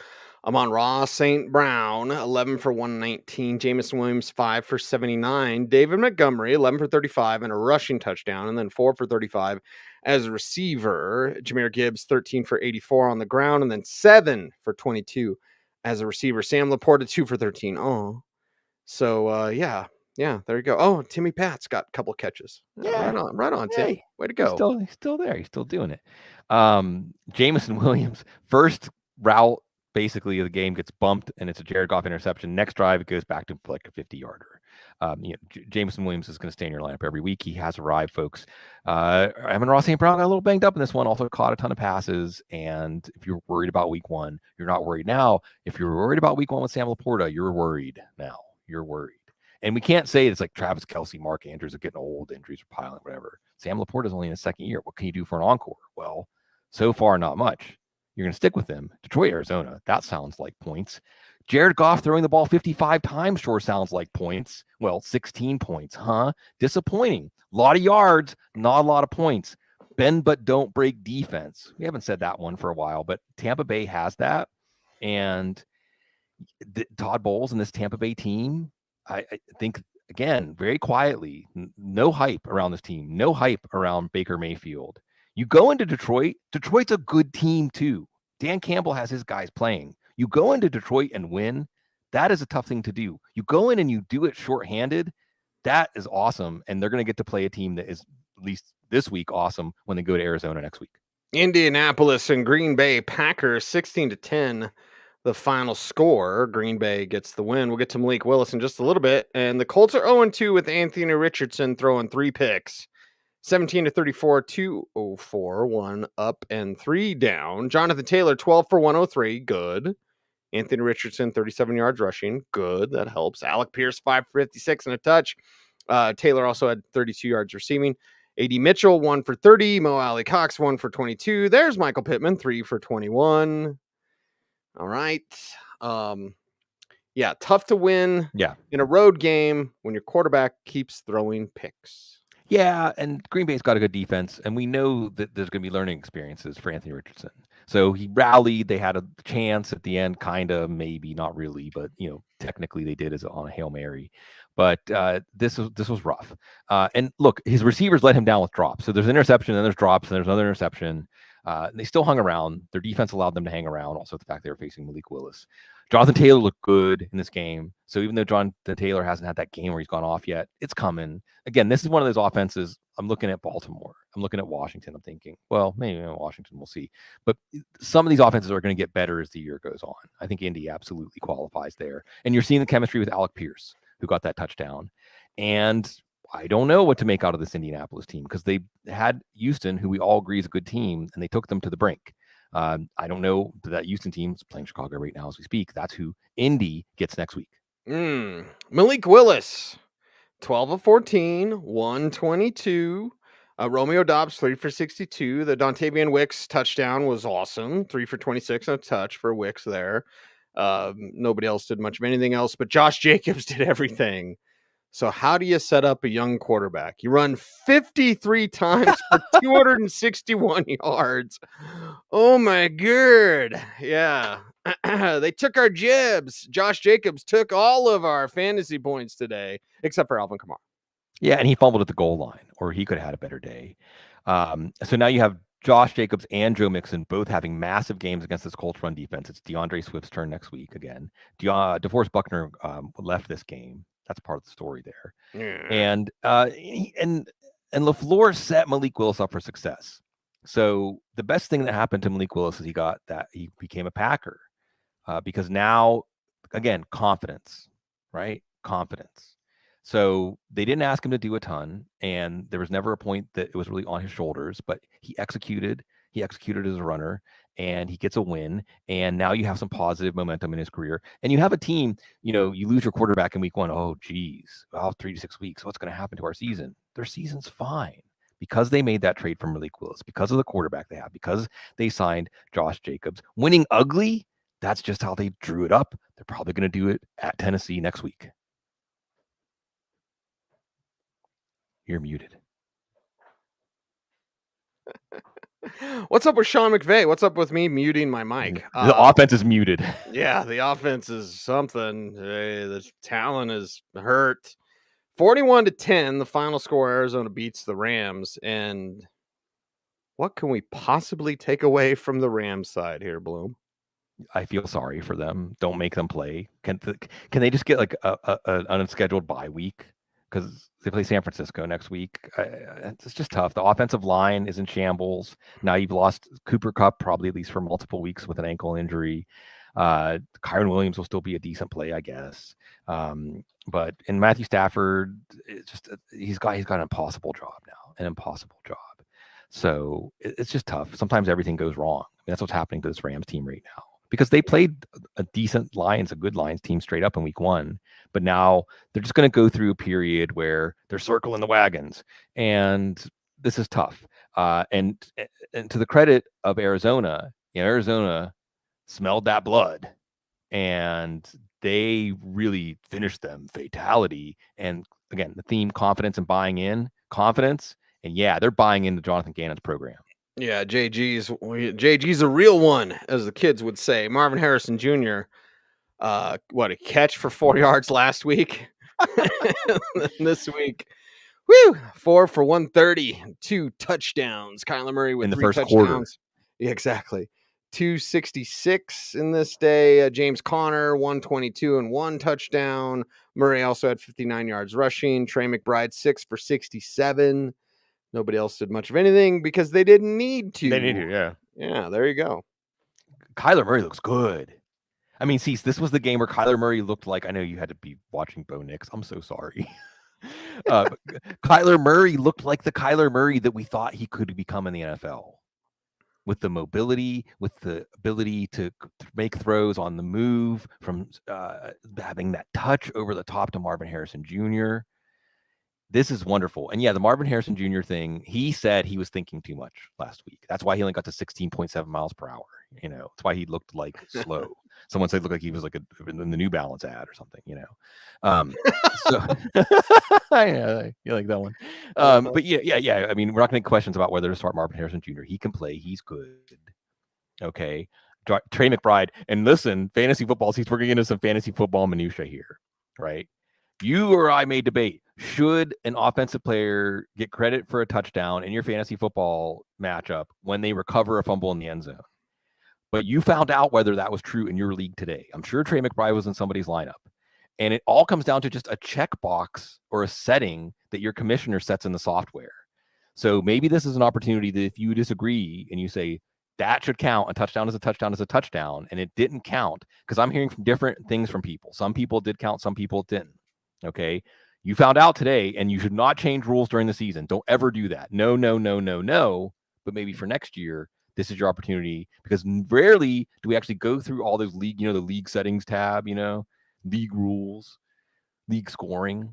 Amon-Ra St. Brown, 11 for 119. Jameson Williams, 5 for 79. David Montgomery, 11 for 35 and a rushing touchdown, and then 4 for 35 as a receiver. Jahmyr Gibbs, 13 for 84 on the ground, and then 7 for 22 as a receiver. Sam Laporta, 2 for 13. Oh, so yeah, there you go. Oh, Timmy Pat's got a couple catches. Yeah, right on, Tim. Hey, way to go. He's still there. He's still doing it. Jameson Williams, first route basically of the game gets bumped, and it's a Jared Goff interception. Next drive, it goes back to like a 50-yarder. Jameson Williams is going to stay in your lineup every week. He has arrived, folks. Amon-Ra St. Brown got a little banged up in this one, also caught a ton of passes. And if you're worried about week 1, you're not worried now. If you're worried about week 1 with Sam Laporta, you're worried now. You're worried. And we can't say it's like Travis Kelce, Mark Andrews are getting old, injuries are piling, whatever. Sam Laporta is only in his second year. What can you do for an encore? Well, so far, not much. You're going to stick with him. Detroit, Arizona, that sounds like points. Jared Goff throwing the ball 55 times sure sounds like points. Well, 16 points, huh? Disappointing. A lot of yards, not a lot of points. Bend but don't break defense. We haven't said that one for a while, but Tampa Bay has that. And Todd Bowles and this Tampa Bay team, I think, again, very quietly, no hype around this team, no hype around Baker Mayfield. You go into Detroit, Detroit's a good team too. Dan Campbell has his guys playing. You go into Detroit and win, that is a tough thing to do. You go in and you do it shorthanded, that is awesome. And they're going to get to play a team that is, at least this week, awesome when they go to Arizona next week. Indianapolis and Green Bay Packers, 16-10. The final score, Green Bay gets the win. We'll get to Malik Willis in just a little bit. And the Colts are 0-2 with Anthony Richardson throwing 3 picks. 17-34, 204, 1 up and 3 down. Jonathan Taylor, 12 for 103. Good. Anthony Richardson, 37 yards rushing. Good. That helps. Alec Pierce, 5 for 56 and a touch. Taylor also had 32 yards receiving. A.D. Mitchell, 1 for 30. Mo Alley Cox, 1 for 22. There's Michael Pittman, 3 for 21. All right. Yeah, tough to win in a road game when your quarterback keeps throwing picks. Yeah, and Green Bay's got a good defense, and we know that there's going to be learning experiences for Anthony Richardson. So he rallied. They had a chance at the end, kind of, maybe, not really, but technically they did as on a Hail Mary. But this was rough. And look, his receivers let him down with drops. So there's an interception, and there's drops, and there's another interception. They still hung around. Their defense allowed them to hang around. Also, the fact they were facing Malik Willis. Jonathan Taylor looked good in this game. So even though Jonathan Taylor hasn't had that game where he's gone off yet, it's coming. Again, this is one of those offenses. I'm looking at Baltimore. I'm looking at Washington. I'm thinking, well, maybe Washington, we'll see. But some of these offenses are going to get better as the year goes on. I think Indy absolutely qualifies there. And you're seeing the chemistry with Alec Pierce, who got that touchdown. And I don't know what to make out of this Indianapolis team because they had Houston, who we all agree is a good team, and they took them to the brink. I don't know that Houston team's playing Chicago right now as we speak. That's who Indy gets next week. Malik Willis, 12 of 14, 122. Romeo Dobbs, 3 for 62. The Dontavian Wicks touchdown was awesome. 3 for 26 and a touch for Wicks there. Nobody else did much of anything else, but Josh Jacobs did everything. So how do you set up a young quarterback? You run 53 times for 261 yards. Oh my god. Yeah. They took our jibs. Josh Jacobs took all of our fantasy points today, except for Alvin Kamara. Yeah, and he fumbled at the goal line, or he could have had a better day. So now you have Josh Jacobs and Joe Mixon both having massive games against this Colts run defense. It's DeAndre Swift's turn next week again. DeForest Buckner left this game. That's part of the story there. Yeah. And LaFleur set Malik Willis up for success. So the best thing that happened to Malik Willis is he became a Packer because now, again, confidence, right? Confidence. So they didn't ask him to do a ton, and there was never a point that it was really on his shoulders, but he executed. He executed as a runner, and he gets a win. And now you have some positive momentum in his career. And you have a team, you lose your quarterback in week 1. Oh, geez, 3 to 6 weeks. What's going to happen to our season? Their season's fine because they made that trade for Malik Willis, because of the quarterback they have, because they signed Josh Jacobs. Winning ugly, that's just how they drew it up. They're probably going to do it at Tennessee next week. You're muted. What's up with Sean McVay? What's up with me muting my mic? The offense is muted. Yeah, the offense is something. The talent is hurt. 41-10, the final score. Arizona beats the Rams. And what can we possibly take away from the Rams side here, Bloom? I feel sorry for them. Don't make them play. Can they just get like an unscheduled bye week? Because they play San Francisco next week. It's just tough. The offensive line is in shambles. Now you've lost Cooper Kupp probably at least for multiple weeks with an ankle injury. Kyron Williams will still be a decent play, I guess. But in Matthew Stafford, it's just he's got an impossible job now. An impossible job. So it's just tough. Sometimes everything goes wrong. I mean, that's what's happening to this Rams team right now. Because they played a good Lions team straight up in week 1, but now they're just going to go through a period where they're circling the wagons, and this is tough. And to the credit of Arizona, Arizona smelled that blood, and they really finished them fatality. And again, the theme: confidence and buying in, confidence, and yeah, they're buying into Jonathan Gannon's program. Yeah, JG's a real one, as the kids would say. Marvin Harrison Jr. A catch for 4 yards last week. This week, 4 for 130, 2 touchdowns. Kyler Murray with in the 3 first touchdowns. Quarter. Yeah, exactly. 266 in this day. James Conner, 122 and 1 touchdown. Murray also had 59 yards rushing. Trey McBride, 6 for 67. Nobody else did much of anything because they didn't need to. They need to, yeah. Yeah, there you go. Kyler Murray looks good. I mean, see, this was the game where Kyler Murray looked like, I know you had to be watching Bo Nix. I'm so sorry. But Kyler Murray looked like the Kyler Murray that we thought he could become in the NFL, with the mobility, with the ability to make throws on the move, from having that touch over the top to Marvin Harrison Jr. This is wonderful. And yeah, the Marvin Harrison Jr. thing, he said he was thinking too much last week. That's why he only got to 16.7 miles per hour. You know, that's why he looked like slow. Someone said it looked like he was like in the New Balance ad or something, you know. So yeah, you like that one. But yeah. I mean, we're not going to get questions about whether to start Marvin Harrison Jr. He can play. He's good. Okay. Trey McBride. And listen, fantasy football, we're going to get into some fantasy football minutia here, right? You or I may debate, should an offensive player get credit for a touchdown in your fantasy football matchup when they recover a fumble in the end zone? But you found out whether that was true in your league today. I'm sure Trey McBride was in somebody's lineup. And it all comes down to just a checkbox or a setting that your commissioner sets in the software. So maybe this is an opportunity that if you disagree and you say, that should count, a touchdown is a touchdown is a touchdown, and it didn't count, because I'm hearing from different things from people. Some people did count, some people didn't. Okay. You found out today, and you should not change rules during the season. Don't ever do that. No. But maybe for next year, this is your opportunity, because rarely do we actually go through all those league, the league settings tab, league rules, league scoring.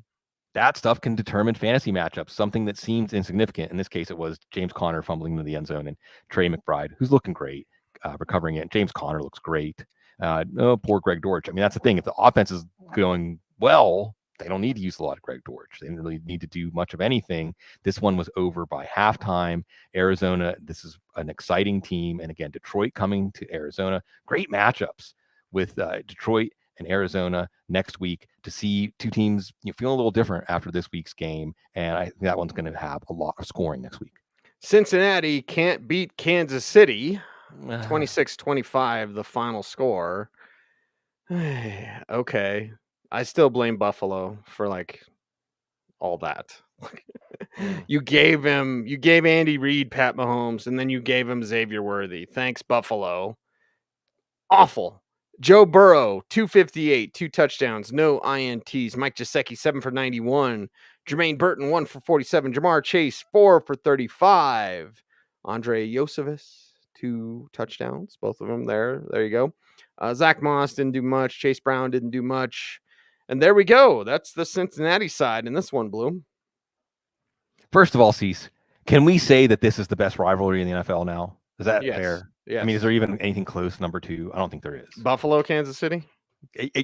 That stuff can determine fantasy matchups, something that seems insignificant. In this case, it was James Conner fumbling into the end zone and Trey McBride, who's looking great, recovering it. James Conner looks great. Poor Greg Dortch. I mean, that's the thing. If the offense is going well, they don't need to use a lot of Greg Dortch. They didn't really need to do much of anything. This one was over by halftime. Arizona, this is an exciting team. And again, Detroit coming to Arizona. Great matchups with Detroit and Arizona next week, to see two teams feeling a little different after this week's game. And I think that one's going to have a lot of scoring next week. Cincinnati can't beat Kansas City. 26-25, the final score. Okay. I still blame Buffalo for all that. You gave Andy Reid Pat Mahomes, and then you gave him Xavier Worthy. Thanks, Buffalo. Awful. Joe Burrow, 258, 2 touchdowns, no INTs. Mike Gesicki, 7 for 91. Jermaine Burton, 1 for 47. Jamar Chase, 4 for 35. Andre Yosevis, 2 touchdowns, both of them there. There you go. Zach Moss didn't do much. Chase Brown didn't do much. And there we go. That's the Cincinnati side in this one, Bloom. First of all, Cease, can we say that this is the best rivalry in the NFL now? Is that fair? Yes. I mean, is there even anything close, number 2? I don't think there is. Buffalo, Kansas City?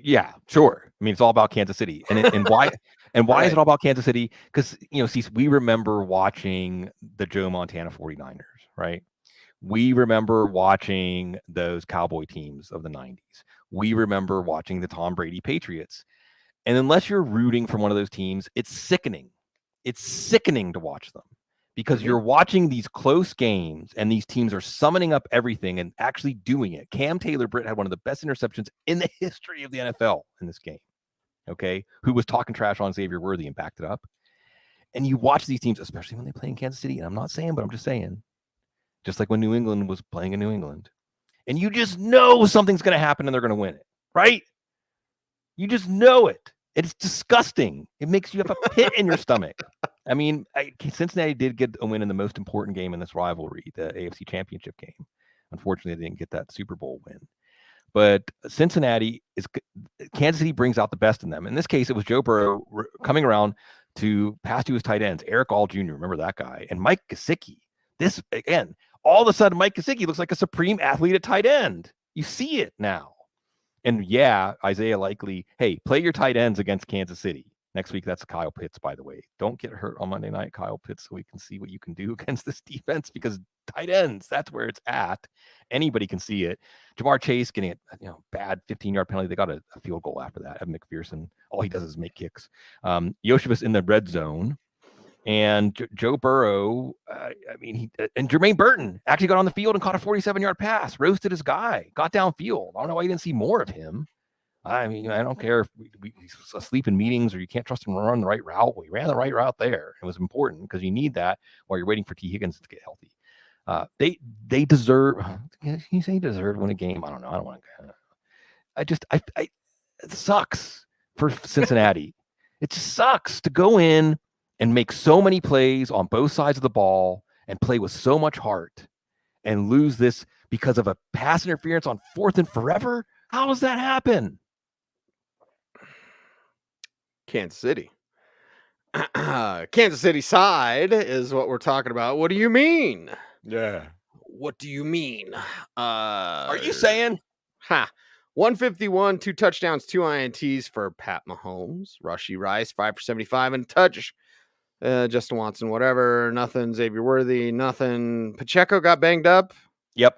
Yeah, sure. I mean, it's all about Kansas City. And why right. Is it all about Kansas City? Because, Cease, we remember watching the Joe Montana 49ers, right? We remember watching those Cowboy teams of the 90s. We remember watching the Tom Brady Patriots. And unless you're rooting for one of those teams, it's sickening. It's sickening to watch them, because you're watching these close games and these teams are summoning up everything and actually doing it. Cam Taylor-Britt had one of the best interceptions in the history of the NFL in this game, okay, who was talking trash on Xavier Worthy and backed it up. And you watch these teams, especially when they play in Kansas City, and I'm not saying, but I'm just saying, just like when New England was playing in New England, and you just know something's going to happen and they're going to win it, right? You just know it. It's disgusting. It makes you have a pit in your stomach. I mean, Cincinnati did get a win in the most important game in this rivalry, the AFC Championship game. Unfortunately, they didn't get that Super Bowl win. But Kansas City brings out the best in them. In this case, it was Joe Burrow coming around to pass to his tight ends, Eric All Jr., remember that guy, and Mike Gesicki. This, again, all of a sudden, Mike Gesicki looks like a supreme athlete at tight end. You see it now. And yeah, Isaiah Likely, hey, play your tight ends against Kansas City. Next week, that's Kyle Pitts, by the way. Don't get hurt on Monday night, Kyle Pitts, so we can see what you can do against this defense, because tight ends, that's where it's at. Anybody can see it. Jamar Chase getting a bad 15-yard penalty. They got a field goal after that. Evan McPherson, all he does is make kicks. Yoshivas in the red zone. And Joe Burrow, and Jermaine Burton actually got on the field and caught a 47-yard pass, roasted his guy, got downfield. I don't know why you didn't see more of him. I mean, I don't care if he's asleep in meetings or you can't trust him to run the right route. Well, he ran the right route there. It was important because you need that while you're waiting for T. Higgins to get healthy. They deserve. Can you say deserve to win a game? I don't know. I don't want to. it sucks for Cincinnati. It just sucks to go in and make so many plays on both sides of the ball and play with so much heart and lose this because of a pass interference on 4th and forever. How does that happen? Kansas City. Kansas City side is what we're talking about. What do you mean? Yeah. What do you mean? Are you saying? 151, 2 touchdowns, 2 INTs for Pat Mahomes. Rushy Rice, 5 for 75 and a touch. Justin Watson, whatever. Nothing. Xavier Worthy, nothing. Pacheco got banged up. Yep.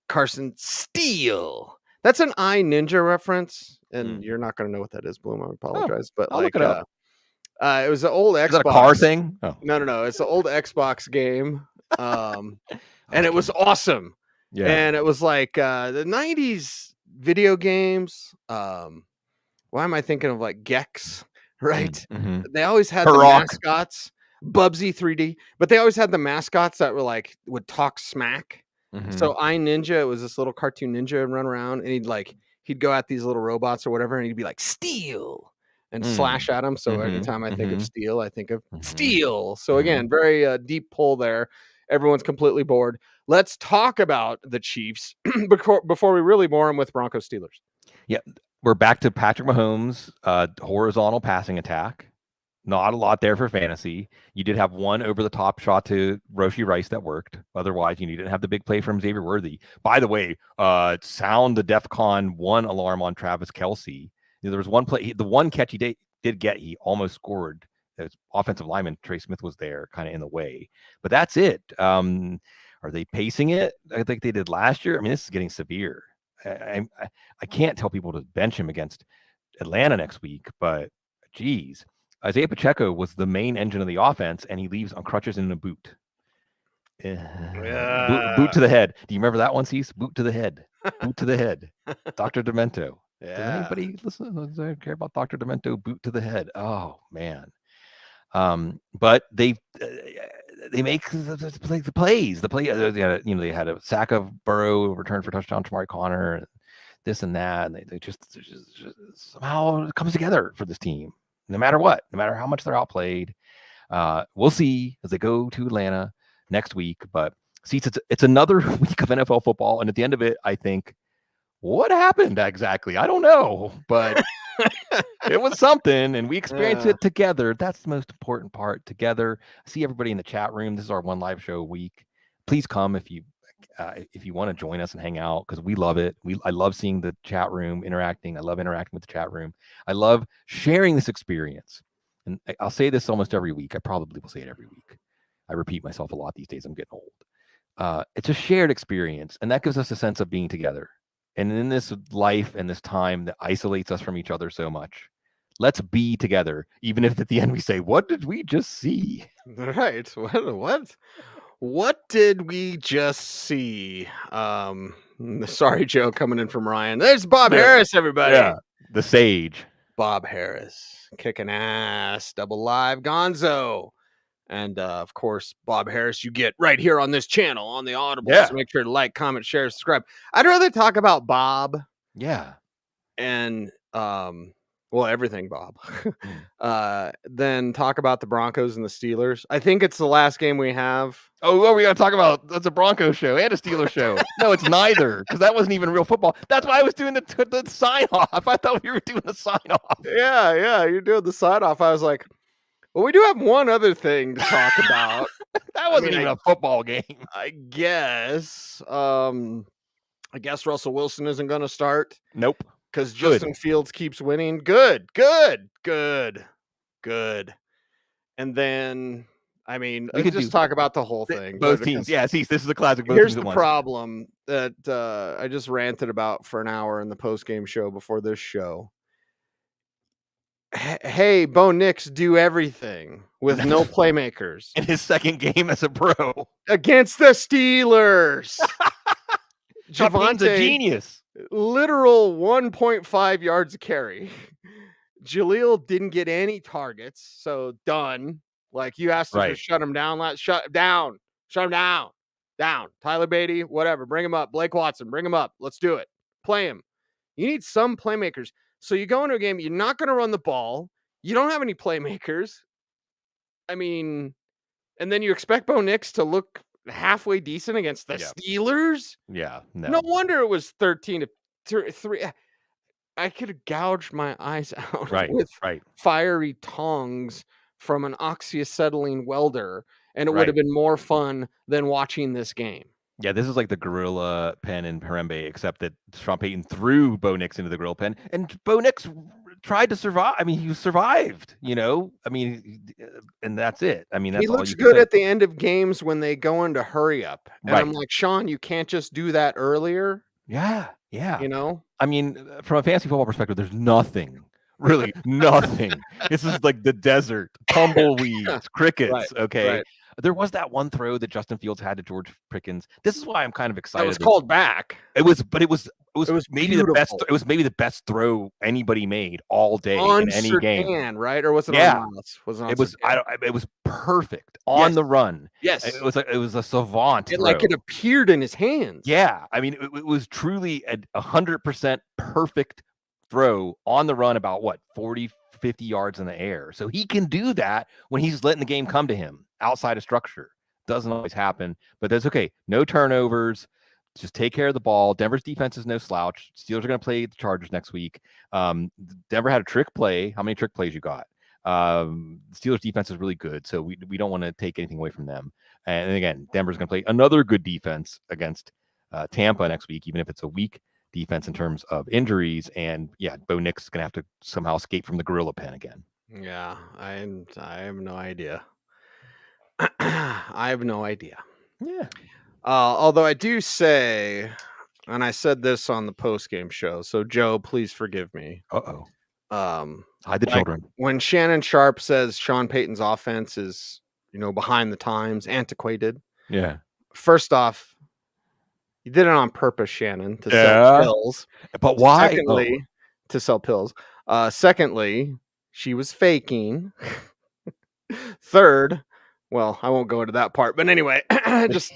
Carson Steele. That's an iNinja reference, and you're not going to know what that is, Bloom. I apologize. But I'll like, look it up. it was an old Xbox. Is that a car thing? Oh. No. It's an old Xbox game. And it was awesome. Yeah. And it was like the 90s video games. Why am I thinking of like Gex? Right? Mm-hmm. They always had the mascots, Bubsy 3D, but they always had the mascots that were like would talk smack. Mm-hmm. So iNinja, it was this little cartoon ninja and run around, and he'd go at these little robots or whatever, and he'd be like Steel and slash at them. So every time I think of Steel, I think of Steel. So again, very deep pull there. Everyone's completely bored. Let's talk about the Chiefs before we really bore them with Broncos Steelers. Yeah, we're back to Patrick Mahomes' horizontal passing attack. Not a lot there for fantasy. You did have one over-the-top shot to Roshy Rice that worked. Otherwise, you didn't have the big play from Xavier Worthy. By the way, sound the DEFCON 1 alarm on Travis Kelce. There was one play, the one catch he did get, he almost scored. His offensive lineman, Trey Smith, was there kind of in the way. But that's it. Are they pacing it? I think they did last year. I mean, this is getting severe. I can't tell people to bench him against Atlanta next week, but geez. Isaiah Pacheco was the main engine of the offense, and he leaves on crutches and in a boot. Boot to the head. Do you remember that one, Cecil? Boot to the head. Boot to the head. Dr. Demento. Yeah. Does anybody listen? Does anyone care about Dr. Demento? Boot to the head. Oh, man. But they make the plays. They had a sack of Burrow, return for touchdown to Amari Connor, and this and that, and they just somehow it comes together for this team. No matter what, no matter how much they're outplayed, we'll see as they go to Atlanta next week. But see, it's another week of NFL football, and at the end of it, I think, what happened exactly? I don't know, but it was something, and we experienced it together. That's the most important part. Together, I see everybody in the chat room. This is our one live show a week. Please come if you want to join us and hang out, because we love it. I love seeing the chat room interacting. I love interacting with the chat room. I love sharing this experience. And I'll say this almost every week. I probably will say it every week. I repeat myself a lot these days. I'm getting old. It's a shared experience, and that gives us a sense of being together. And in this life and this time that isolates us from each other so much, let's be together, even if at the end we say, what did we just see? Right. What did we just see? Sorry, Joe, coming in from Ryan. There's Bob Harris, everybody. Yeah, the sage. Bob Harris, kicking ass, double live Gonzo. And, of course, Bob Harris, you get right here on this channel on the Audible. Yeah. So make sure to like, comment, share, subscribe. I'd rather talk about Bob. Yeah. And, everything, Bob. Then talk about the Broncos and the Steelers. I think it's the last game we have. Oh, well, we got to talk about that's a Broncos show and a Steelers show. No, it's neither, because that wasn't even real football. That's why I was doing the sign off. I thought we were doing the sign off. Yeah, you're doing the sign off. I was like, well, we do have one other thing to talk about. That wasn't even a football game. I guess. I guess Russell Wilson isn't going to start. Nope. Because Justin Fields keeps winning. Good. And then, I mean, we could just talk about the whole thing. Both teams. Yeah, see, this is a classic. Here's the problem that I just ranted about for an hour in the post-game show before this show. Hey, Bo Nix do everything with no playmakers. In his second game as a pro. Against the Steelers. Javonte's a genius. Literal 1.5 yards a carry. Jaleel didn't get any targets, so done. Like, you asked him to shut him down. Shut him down. Down. Tyler Beatty, whatever. Bring him up. Blake Watson, bring him up. Let's do it. Play him. You need some playmakers. So you go into a game, you're not going to run the ball. You don't have any playmakers. I mean, and then you expect Bo Nix to look halfway decent against the Steelers? Yeah, No wonder it was 13 to 3. I could have gouged my eyes out with fiery tongs from an oxyacetylene welder, and it would have been more fun than watching this game. Yeah, this is like the gorilla pen in Harambe, except that Sean Payton threw Bo Nix into the gorilla pen, and Bo Nix tried to survive. I mean, he survived, I mean, and that's it. I mean, that's he all looks you good can say. at the end of games when they go into hurry up. And I'm like, Sean, you can't just do that earlier. Yeah. I mean, from a fantasy football perspective, there's nothing. Really, nothing. This is like the desert, tumbleweeds, crickets. Okay. There was that one throw that Justin Fields had to George Pickens. This is why I'm kind of excited. It was called back. It was maybe beautiful. the best. It was maybe the best throw anybody made all day on in any game, right? Or was it on Miles? Was it on? It was. It was perfect on the run. Yes, it was a savant. It appeared in his hands. Yeah, I mean, it was truly 100% perfect throw on the run, about 40, 50 yards in the air. So he can do that when he's letting the game come to him outside of structure. Doesn't always happen, but that's okay. No turnovers. Just take care of the ball. Denver's defense is no slouch. Steelers are going to play the Chargers next week. Denver had a trick play. How many trick plays you got? Steelers defense is really good, so we don't want to take anything away from them. And again, Denver's going to play another good defense against Tampa next week, even if it's a weak defense in terms of injuries. And Bo Nix is going to have to somehow escape from the gorilla pen again. Yeah, I have no idea. I have no idea. Yeah. Although I do say, and I said this on the post-game show, so Joe, please forgive me. Hide the children. When Shannon Sharp says Sean Payton's offense is, behind the times, antiquated. Yeah. First off, you did it on purpose, Shannon, to sell pills. But why? Secondly, to sell pills. Secondly, she was faking. Third, well, I won't go into that part, but anyway, just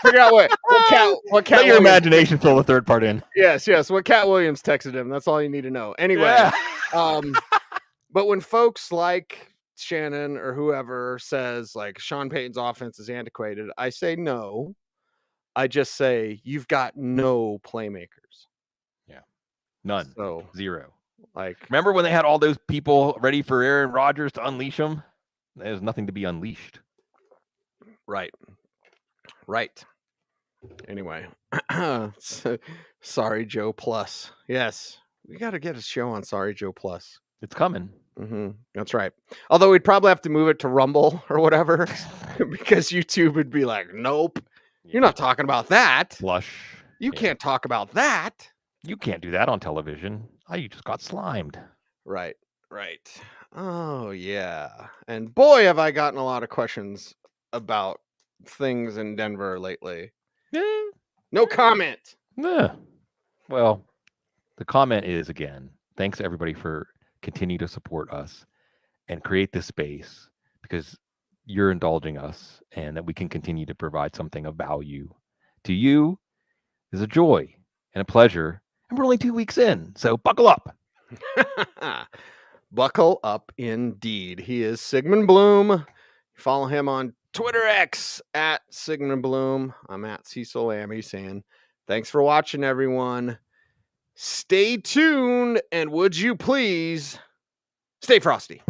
figure out what Cat Let your imagination fill the third part in. Yes, what Cat Williams texted him. That's all you need to know. Anyway, but when folks like Shannon or whoever says like Sean Payton's offense is antiquated, I say no. I just say you've got no playmakers. Yeah, none. So zero. Like, remember when they had all those people ready for Aaron Rodgers to unleash them? There's nothing to be unleashed. Right. Anyway, Sorry Joe Plus. Yes, we got to get a show on Sorry Joe Plus. It's coming. Mm-hmm. That's right. Although we'd probably have to move it to Rumble or whatever, because YouTube would be like, nope, you're not talking about that. Blush. You can't talk about that. You can't do that on television. Oh, you just got slimed. Right. Oh, yeah. And boy, have I gotten a lot of questions about things in Denver lately. No comment. Well, the comment is, again, thanks to everybody for continuing to support us and create this space, because you're indulging us, and that we can continue to provide something of value to you is a joy and a pleasure. And we're only 2 weeks in, so buckle up. Buckle up indeed. He is Sigmund Bloom. Follow him on Twitter X at Sigmund Bloom. I'm at Cecil Lammey saying thanks for watching, everyone. Stay tuned, and would you please stay frosty.